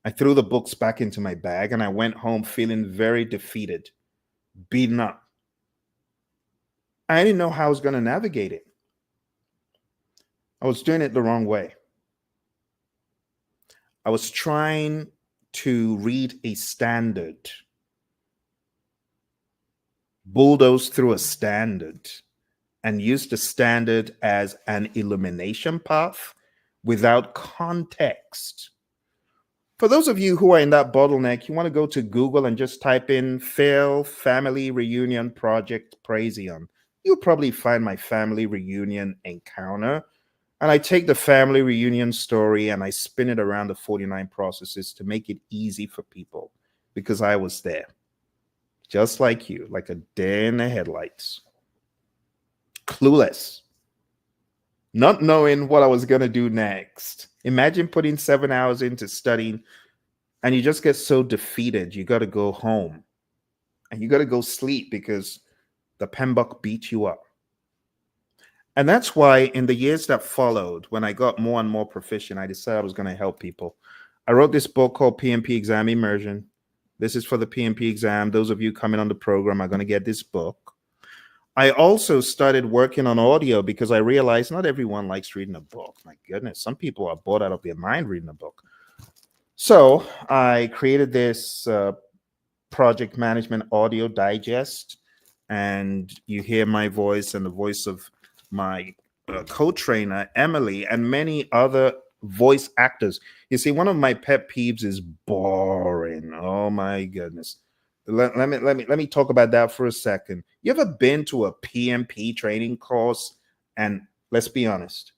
I threw the books back into my bag and I went home feeling very defeated, beaten up. I didn't know how I was going to navigate it. I was doing it the wrong way. I was trying to read a standard, bulldoze through a standard, and use the standard as an elimination path without context. For those of you who are in that bottleneck, you want to go to Google and just type in fail family reunion project Praizion. You'll probably find my family reunion encounter. And I take the family reunion story and I spin it around the 49 processes to make it easy for people because I was there. Just like you, like a deer in the headlights. Clueless. Not knowing what I was going to do next. Imagine putting 7 hours into studying and you just get so defeated. You got to go home and you got to go sleep because the PMBOK beat you up. And that's why in the years that followed, when I got more and more proficient, I decided I was going to help people. I wrote this book called PMP Exam Immersion. This is for the PMP exam. Those of you coming on the program are going to get this book. I also started working on audio because I realized not everyone likes reading a book. My goodness, some people are bored out of their mind reading a book. So I created this project management audio digest, and you hear my voice and the voice of my co-trainer, Emily, and many other voice actors. You see, one of my pet peeves is boring. Oh my goodness. Let me talk about that for a second. You ever been to a PMP training course and let's be honest,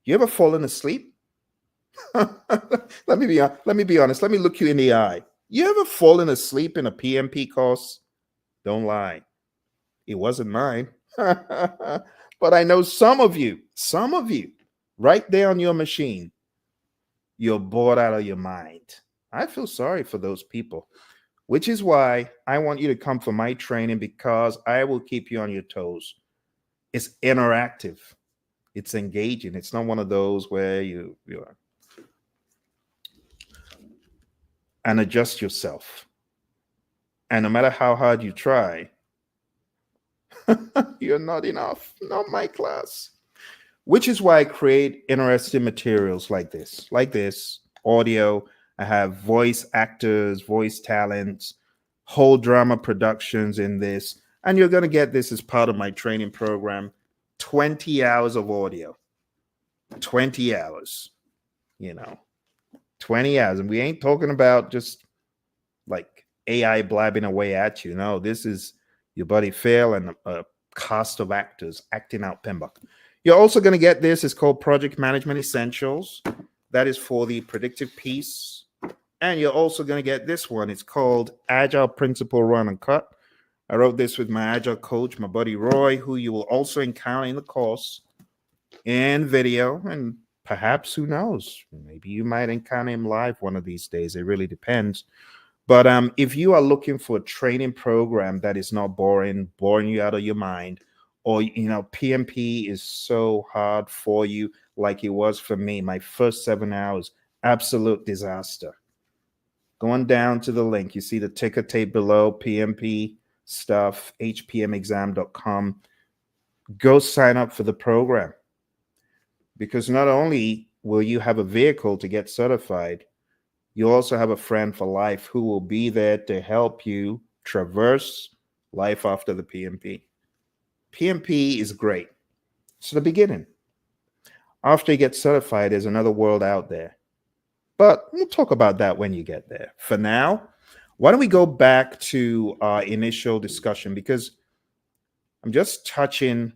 you ever fallen asleep? Let me be honest. Let me look you in the eye. You ever fallen asleep in a PMP course? Don't lie. It wasn't mine. But I know some of you, right there on your machine, you're bored out of your mind. I feel sorry for those people, which is why I want you to come for my training because I will keep you on your toes. It's interactive. It's engaging. It's not one of those where you and adjust yourself. And no matter how hard you try, you're not enough. Not my class. Which is why I create interesting materials like this, audio. I have voice actors, voice talents, whole drama productions in this. And you're going to get this as part of my training program. 20 hours of audio. 20 hours. 20 hours. And we ain't talking about just like AI blabbing away at you. No, this is your buddy Phil and a cast of actors acting out PMBOK. You're also going to get this. It's called Project Management Essentials. That is for the predictive piece. And you're also going to get this one. It's called Agile Principle Run and Cut. I wrote this with my Agile coach, my buddy Roy, who you will also encounter in the course in video. And perhaps, who knows, maybe you might encounter him live one of these days. It really depends. But if you are looking for a training program that is not boring you out of your mind, or, PMP is so hard for you like it was for me, my first 7 hours, absolute disaster. Going down to the link, you see the ticker tape below, PMP stuff, hpmexam.com. Go sign up for the program, because not only will you have a vehicle to get certified, you also have a friend for life who will be there to help you traverse life after the PMP. PMP is great. It's the beginning. After you get certified, there's another world out there. But we'll talk about that when you get there. For now, why don't we go back to our initial discussion, because I'm just touching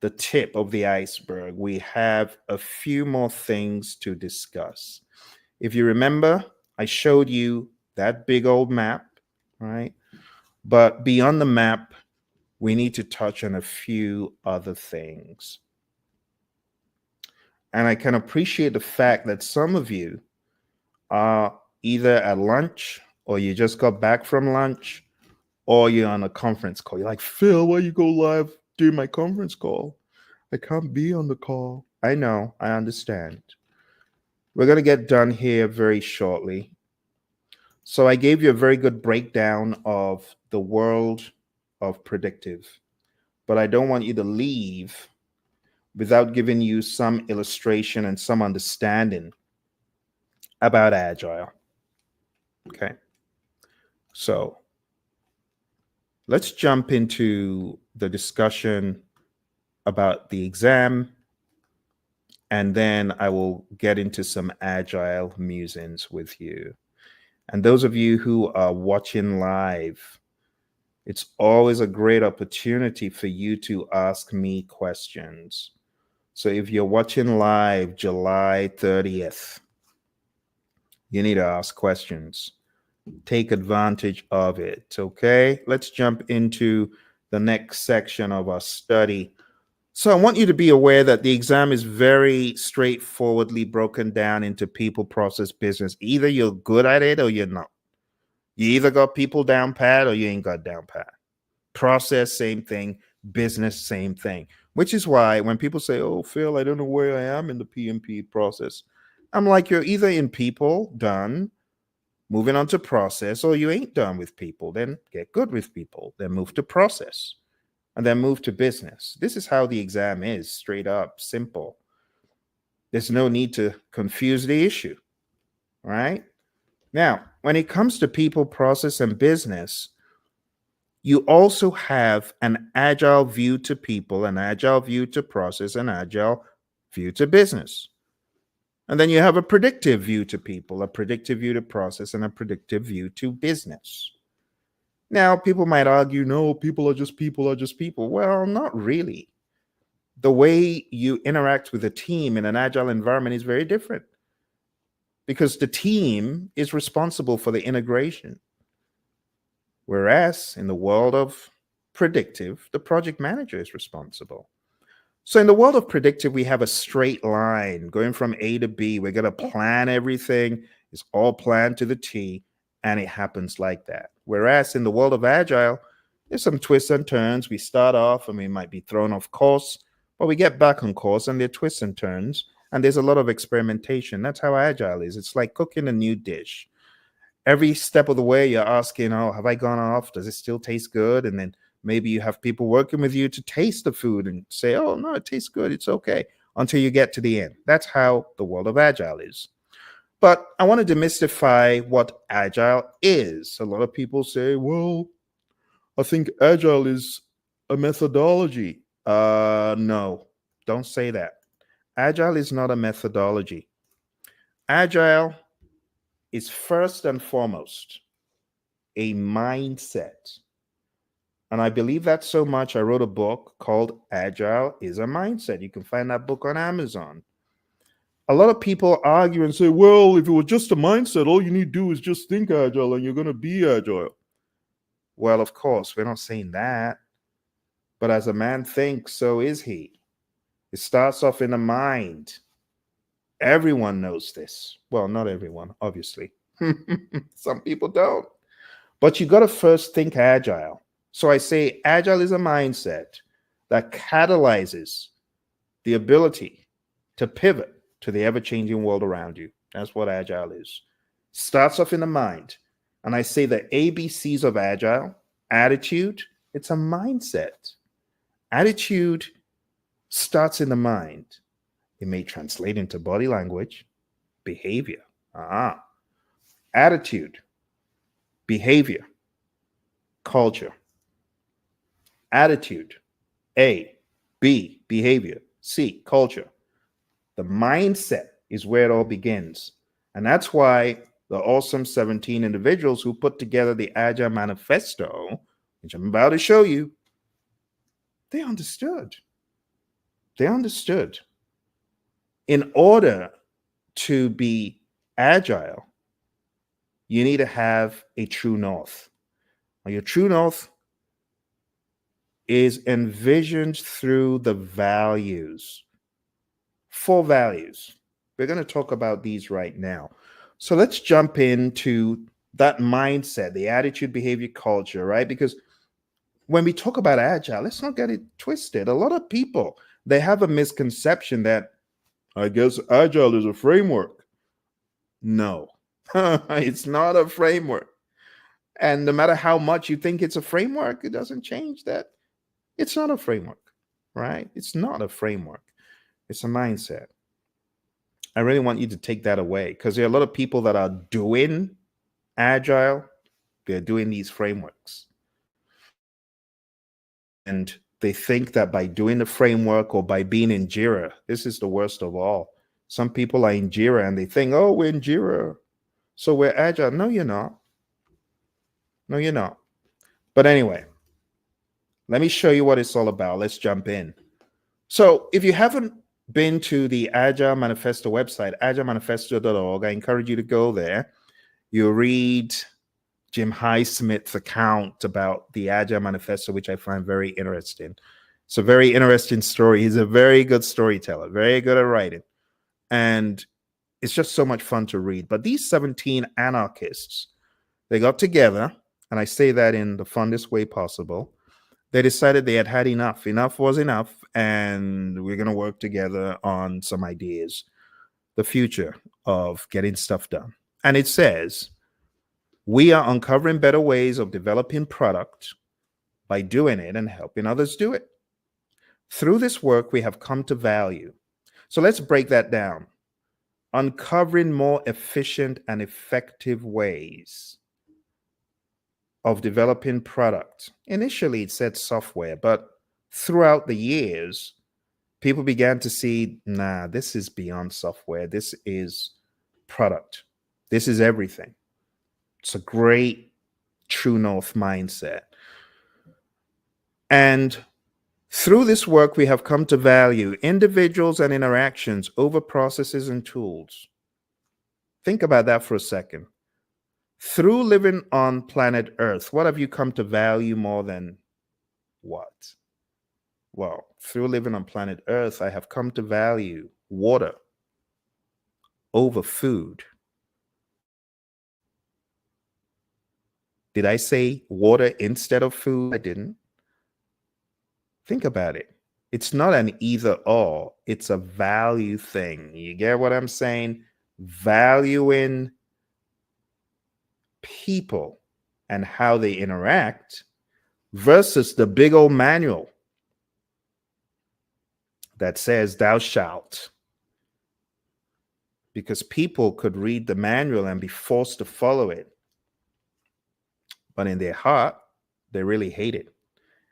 the tip of the iceberg. We have a few more things to discuss. If you remember, I showed you that big old map, right? But beyond the map, we need to touch on a few other things. And I can appreciate the fact that some of you are either at lunch, or you just got back from lunch, or you're on a conference call. You're like, Phil, why you go live during my conference call? I can't be on the call. I know, I understand. We're going to get done here very shortly. So I gave you a very good breakdown of the world of predictive, but I don't want you to leave without giving you some illustration and some understanding about agile. Okay. So let's jump into the discussion about the exam, and then I will get into some agile musings with you. And those of you who are watching live, it's always a great opportunity for you to ask me questions. So if you're watching live July 30th, you need to ask questions. Take advantage of it, okay? Let's jump into the next section of our study. So I want you to be aware that the exam is very straightforwardly broken down into people, process, business. Either you're good at it or you're not. You either got people down pat or you ain't got down pat. Process, same thing. Business, same thing. Which is why when people say, oh, Phil, I don't know where I am in the PMP process, I'm like, you're either in people, done, moving on to process, or you ain't done with people. Then get good with people, then move to process, and then move to business. This is how the exam is, straight up, simple. There's no need to confuse the issue, right? Now, when it comes to people, process, and business, you also have an agile view to people, an agile view to process, an agile view to business. And then you have a predictive view to people, a predictive view to process, and a predictive view to business. Now, people might argue, no, people are just people are just people. Well, not really. The way you interact with a team in an agile environment is very different, because the team is responsible for the integration. Whereas in the world of predictive, the project manager is responsible. So in the world of predictive, we have a straight line going from A to B. We're going to plan everything. It's all planned to the T, and it happens like that. Whereas in the world of agile, there's some twists and turns. We start off and we might be thrown off course, but we get back on course, and there are twists and turns, and there's a lot of experimentation. That's how agile is. It's like cooking a new dish. Every step of the way, you're asking, oh, have I gone off? Does it still taste good? And then maybe you have people working with you to taste the food and say, oh, no, it tastes good. It's okay, until you get to the end. That's how the world of agile is. But I want to demystify what agile is. A lot of people say, well, I think agile is a methodology. No, don't say that. Agile is not a methodology. Agile is first and foremost a mindset. And I believe that so much, I wrote a book called Agile is a Mindset. You can find that book on Amazon. A lot of people argue and say, well, if it was just a mindset, all you need to do is just think agile and you're going to be agile. Well, of course, we're not saying that. But as a man thinks, so is he. It starts off in the mind. Everyone knows this. Well, not everyone, obviously. Some people don't. But you got to first think agile. So I say agile is a mindset that catalyzes the ability to pivot to the ever-changing world around you. That's what agile is. Starts off in the mind. And I say the ABCs of agile: attitude, it's a mindset. Attitude starts in the mind. It may translate into body language, behavior. Attitude, behavior, culture. Attitude, A, B, behavior, C, culture. The mindset is where it all begins. And that's why the awesome 17 individuals who put together the Agile Manifesto, which I'm about to show you, they understood. They understood. In order to be agile, you need to have a true north. Now, your true north is envisioned through the values. 4 values. We're going to talk about these right now. So let's jump into that mindset, the attitude, behavior, culture, right? Because when we talk about agile, let's not get it twisted. A lot of people, they have a misconception that, I guess agile is a framework. No, it's not a framework. And no matter how much you think it's a framework, it doesn't change that. It's not a framework, right? It's not a framework. It's a mindset. I really want you to take that away, because there are a lot of people that are doing agile. They're doing these frameworks. And they think that by doing the framework or by being in Jira, this is the worst of all. Some people are in Jira and they think, oh, we're in Jira, so we're agile. No, you're not. No, you're not. But anyway, let me show you what it's all about. Let's jump in. So if you haven't been to the Agile Manifesto website, agilemanifesto.org, I encourage you to go there. You'll read Jim Highsmith's account about the Agile Manifesto, which I find very interesting. It's a very interesting story. He's a very good storyteller, very good at writing. And it's just so much fun to read. But these 17 anarchists, they got together, and I say that in the funnest way possible. They decided they had had enough. Enough was enough, and we're going to work together on some ideas, the future of getting stuff done. And it says, we are uncovering better ways of developing product by doing it and helping others do it. Through this work, we have come to value. So let's break that down. Uncovering more efficient and effective ways of developing product. Initially, it said software, but throughout the years, people began to see, nah, this is beyond software. This is product. This is everything. It's a great true north mindset. And through this work, we have come to value individuals and interactions over processes and tools. Think about that for a second. Through living on planet Earth, what have you come to value more than what? Well, through living on planet Earth, I have come to value water over food. Did I say water instead of food? I didn't. Think about it. It's not an either or, it's a value thing. You get what I'm saying? Valuing people and how they interact versus the big old manual that says thou shalt. Because people could read the manual and be forced to follow it, but in their heart, they really hate it.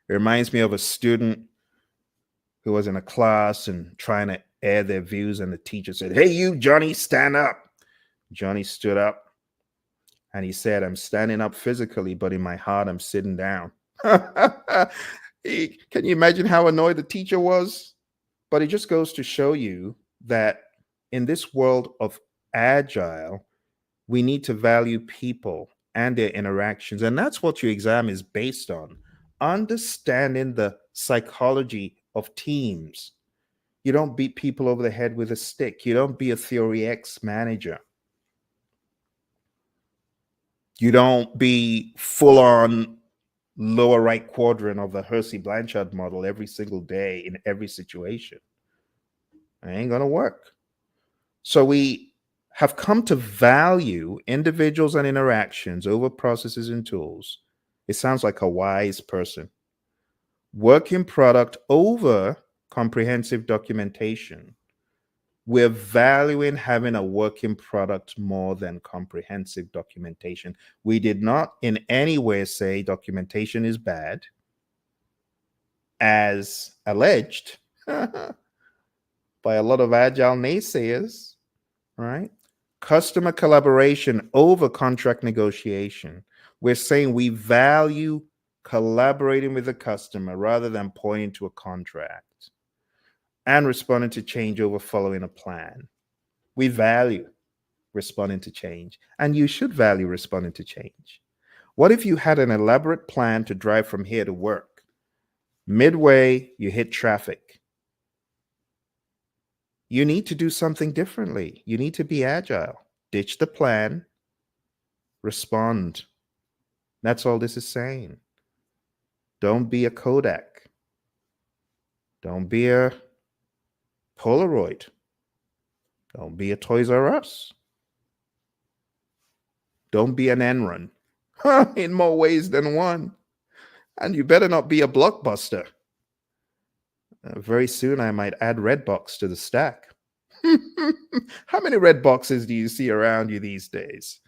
It reminds me of a student who was in a class and trying to air their views, and the teacher said, hey, you, Johnny, stand up. Johnny stood up and he said, I'm standing up physically, but in my heart, I'm sitting down. Can you imagine how annoyed the teacher was? But it just goes to show you that in this world of agile, we need to value people and their interactions. And that's what your exam is based on. Understanding the psychology of teams. You don't beat people over the head with a stick. You don't be a Theory X manager. You don't be full on lower right quadrant of the Hersey Blanchard model every single day in every situation. It ain't going to work. So we have come to value individuals and interactions over processes and tools. It sounds like a wise person. Working product over comprehensive documentation. We're valuing having a working product more than comprehensive documentation. We did not in any way say documentation is bad, as alleged by a lot of agile naysayers, right? Customer collaboration over contract negotiation. We're saying we value collaborating with the customer rather than pointing to a contract, and responding to change over following a plan. We value responding to change, and you should value responding to change. What if you had an elaborate plan to drive from here to work? Midway, you hit traffic. You need to do something differently. You need to be agile. Ditch the plan, respond. That's all this is saying. Don't be a Kodak. Don't be a Polaroid. Don't be a Toys R Us. Don't be an Enron. In more ways than one. And you better not be a Blockbuster. Very soon I might add Redbox to the stack. How many red boxes do you see around you these days?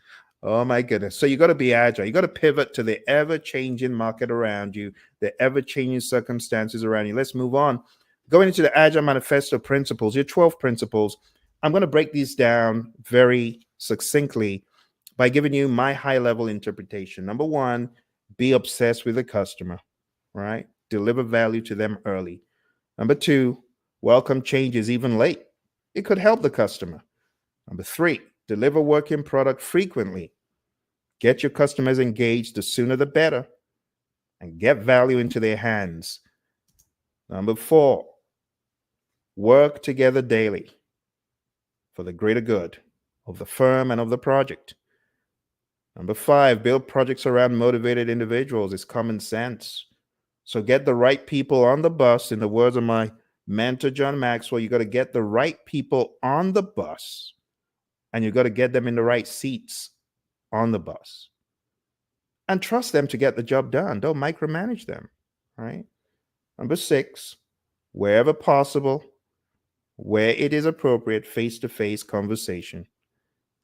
Oh my goodness. So you got to be agile. You got to pivot to the ever-changing market around you, the ever-changing circumstances around you. Let's move on. Going into the Agile Manifesto principles, your 12 principles. I'm going to break these down very succinctly by giving you my high-level interpretation. Number one, be obsessed with the customer, right? Deliver value to them early. Number two, welcome changes even late. It could help the customer. Number three, deliver working product frequently. Get your customers engaged, the sooner the better, and get value into their hands. Number four, work together daily for the greater good of the firm and of the project. Number five, build projects around motivated individuals. It's common sense. So get the right people on the bus. In the words of my mentor, John Maxwell, you got to get the right people on the bus, and you got to get them in the right seats on the bus. And trust them to get the job done. Don't micromanage them, right? Number six, wherever possible, where it is appropriate, face-to-face conversation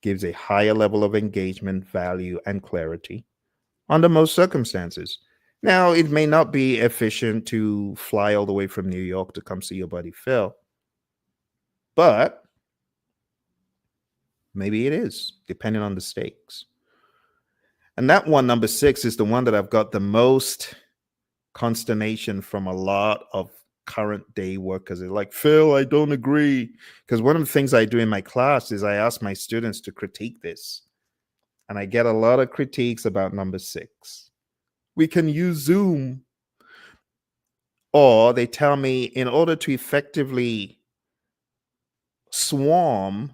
gives a higher level of engagement, value, and clarity under most circumstances. Now, it may not be efficient to fly all the way from New York to come see your buddy Phil, but maybe it is, depending on the stakes. And that one, number six, is the one that I've got the most consternation from a lot of current day workers. They're like, Phil, I don't agree. Because one of the things I do in my class is I ask my students to critique this. And I get a lot of critiques about number six. We can use Zoom. Or they tell me in order to effectively swarm,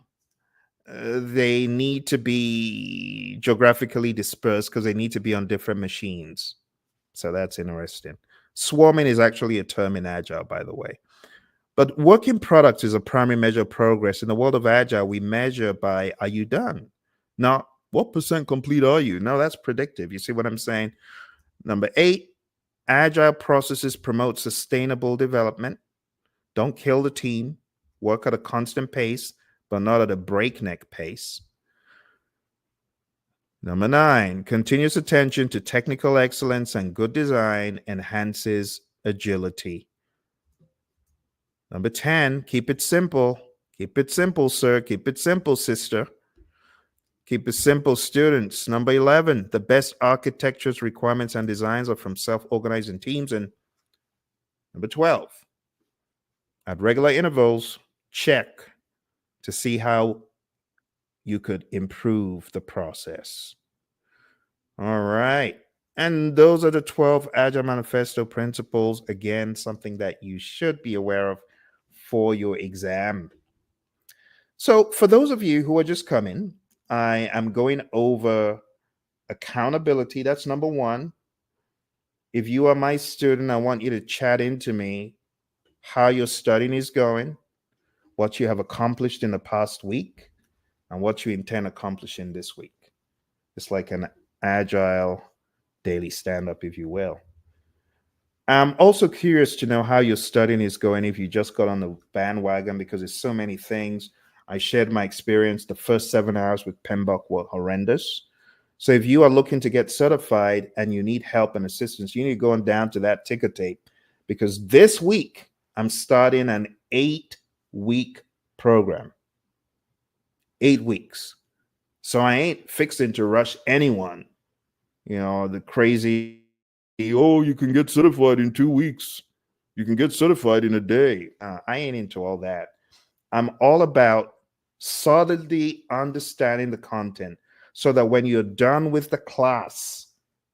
they need to be geographically dispersed because they need to be on different machines. So that's interesting. Swarming is actually a term in Agile, by the way. But working product is a primary measure of progress. In the world of Agile, we measure by, are you done? Not what percent complete are you? No, that's predictive. You see what I'm saying? Number 8, Agile processes promote sustainable development. Don't kill the team. Work at a constant pace, but not at a breakneck pace. Number 9, continuous attention to technical excellence and good design enhances agility. Number 10, keep it simple. Keep it simple, sir. Keep it simple, sister. Keep it simple, students. Number 11, the best architectures, requirements, and designs are from self-organizing teams. And number 12, at regular intervals, check to see how you could improve the process. All right. And those are the 12 Agile Manifesto principles. Again, something that you should be aware of for your exam. So for those of you who are just coming, I am going over accountability. That's number 1. If you are my student, I want you to chat into me how your studying is going, what you have accomplished in the past week. and what you intend accomplishing this week. It's like an agile daily stand up, if you will. I'm also curious to know how your studying is going, if you just got on the bandwagon, because there's so many things. I shared my experience. The first 7 hours with PMBOK were horrendous. So if you are looking to get certified and you need help and assistance, you need to go on down to that ticker tape, because this week I'm starting an 8-week program. 8 weeks. So I ain't fixing to rush anyone. The crazy, oh, you can get certified in 2 weeks. You can get certified in a day. I ain't into all that. I'm all about solidly understanding the content so that when you're done with the class,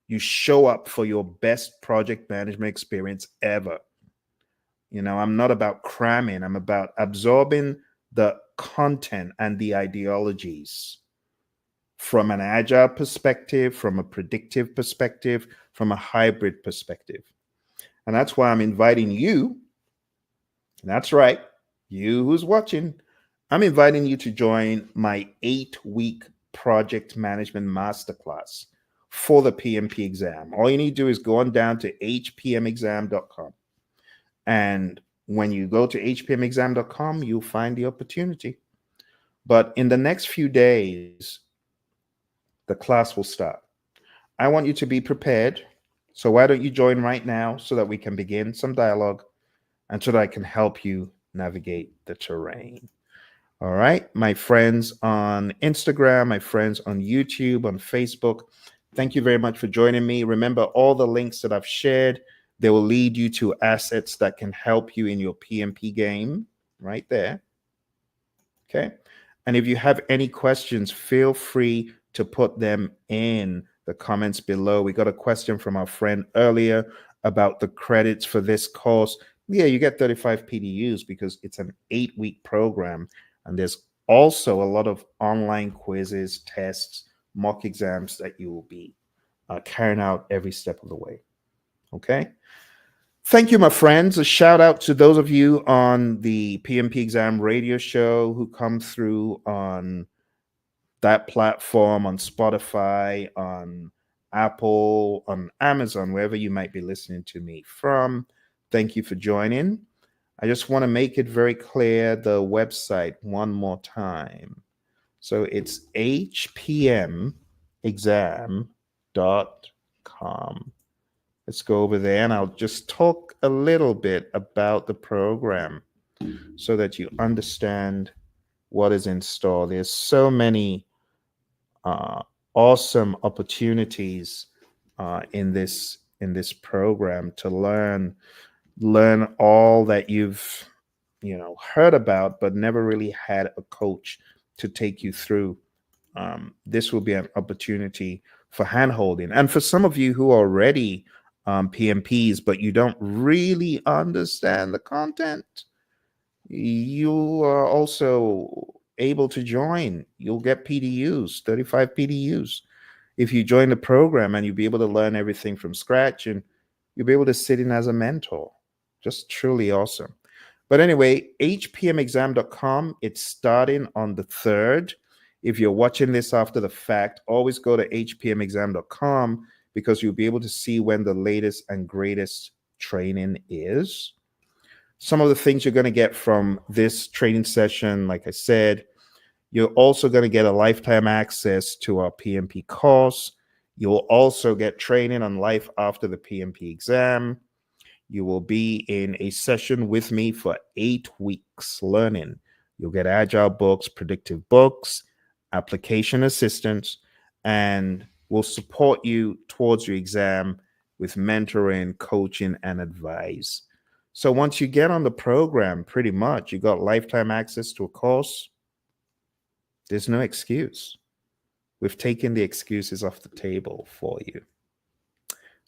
you show up for your best project management experience ever. I'm not about cramming, I'm about absorbing the content and the ideologies from an agile perspective, from a predictive perspective, from a hybrid perspective. And that's why I'm inviting you, that's right, you who's watching, I'm inviting you to join my 8-week project management masterclass for the PMP exam. All you need to do is go on down to hpmexam.com. And when you go to hpmexam.com, you'll find the opportunity. But in the next few days, the class will start. I want you to be prepared. So why don't you join right now so that we can begin some dialogue and so that I can help you navigate the terrain. All right, my friends on Instagram, my friends on YouTube, on Facebook, thank you very much for joining me. Remember, all the links that I've shared, they will lead you to assets that can help you in your PMP game right there. Okay. And if you have any questions, feel free to put them in the comments below. We got a question from our friend earlier about the credits for this course. Yeah, you get 35 PDUs because it's an 8-week program. And there's also a lot of online quizzes, tests, mock exams that you will be carrying out every step of the way. Okay. Thank you, my friends. A shout out to those of you on the PMP exam radio show who come through on that platform, on Spotify, on Apple, on Amazon, wherever you might be listening to me from. Thank you for joining. I just want to make it very clear the website one more time. So it's hpmexam.com. Let's go over there and I'll just talk a little bit about the program so that you understand what is in store. There's so many awesome opportunities in this program to learn all that you've heard about but never really had a coach to take you through. This will be an opportunity for handholding, and for some of you who are already PMPs but you don't really understand the content, you are also able to join. You'll get PDUs, 35 PDUs. If you join the program, and you'll be able to learn everything from scratch, and you'll be able to sit in as a mentor. Just truly awesome. But anyway, hpmexam.com, it's starting on the 3rd. If you're watching this after the fact, always go to hpmexam.com because you'll be able to see when the latest and greatest training is. Some of the things you're going to get from this training session, like I said, you're also going to get a lifetime access to our PMP course. You'll also get training on life after the PMP exam. You will be in a session with me for 8 weeks learning. You'll get agile books, predictive books, application assistance, and we'll support you towards your exam with mentoring, coaching, and advice. So once you get on the program, pretty much you got lifetime access to a course. There's no excuse. We've taken the excuses off the table for you.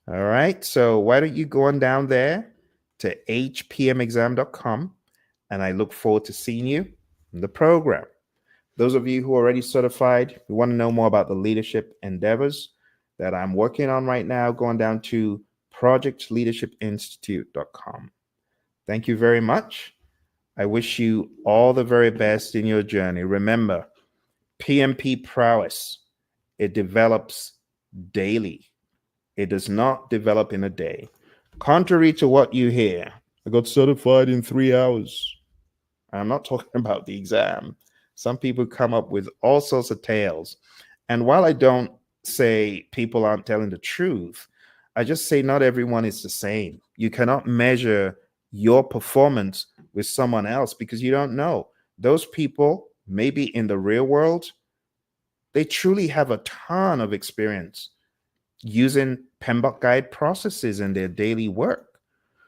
All right. So why don't you go on down there to hpmexam.com, and I look forward to seeing you in the program. Those of you who are already certified, who want to know more about the leadership endeavors that I'm working on right now, going down to projectleadershipinstitute.com. Thank you very much. I wish you all the very best in your journey. Remember, PMP prowess, it develops daily. It does not develop in a day. Contrary to what you hear, I got certified in 3 hours. I'm not talking about the exam. Some people come up with all sorts of tales. And while I don't say people aren't telling the truth, I just say not everyone is the same. You cannot measure your performance with someone else because you don't know. Those people, maybe in the real world, they truly have a ton of experience using PMBOK guide processes in their daily work.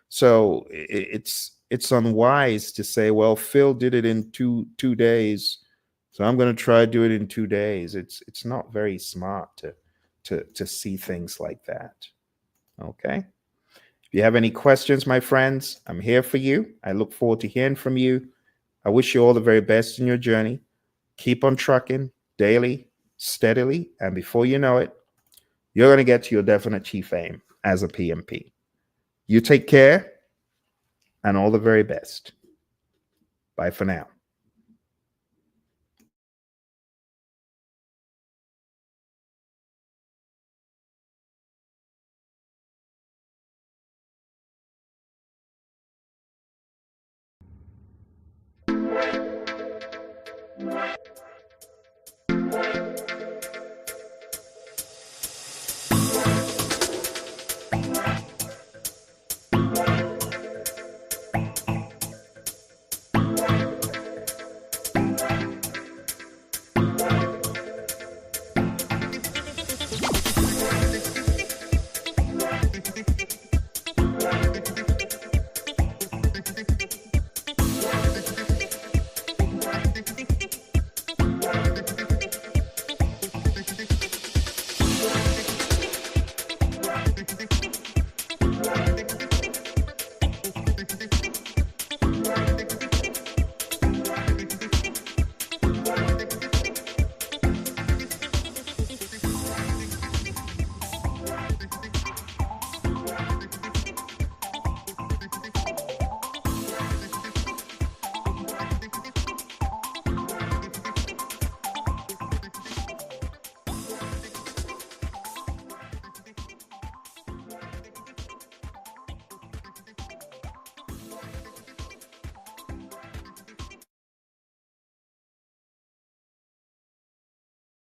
So it's unwise to say, well, Phil did it in two days, so I'm going to try to do it in 2 days. It's not very smart to see things like that. Okay. If you have any questions, my friends, I'm here for you. I look forward to hearing from you. I wish you all the very best in your journey. Keep on trucking daily, steadily, and before you know it, you're going to get to your definite chief aim as a PMP. You take care and all the very best. Bye for now.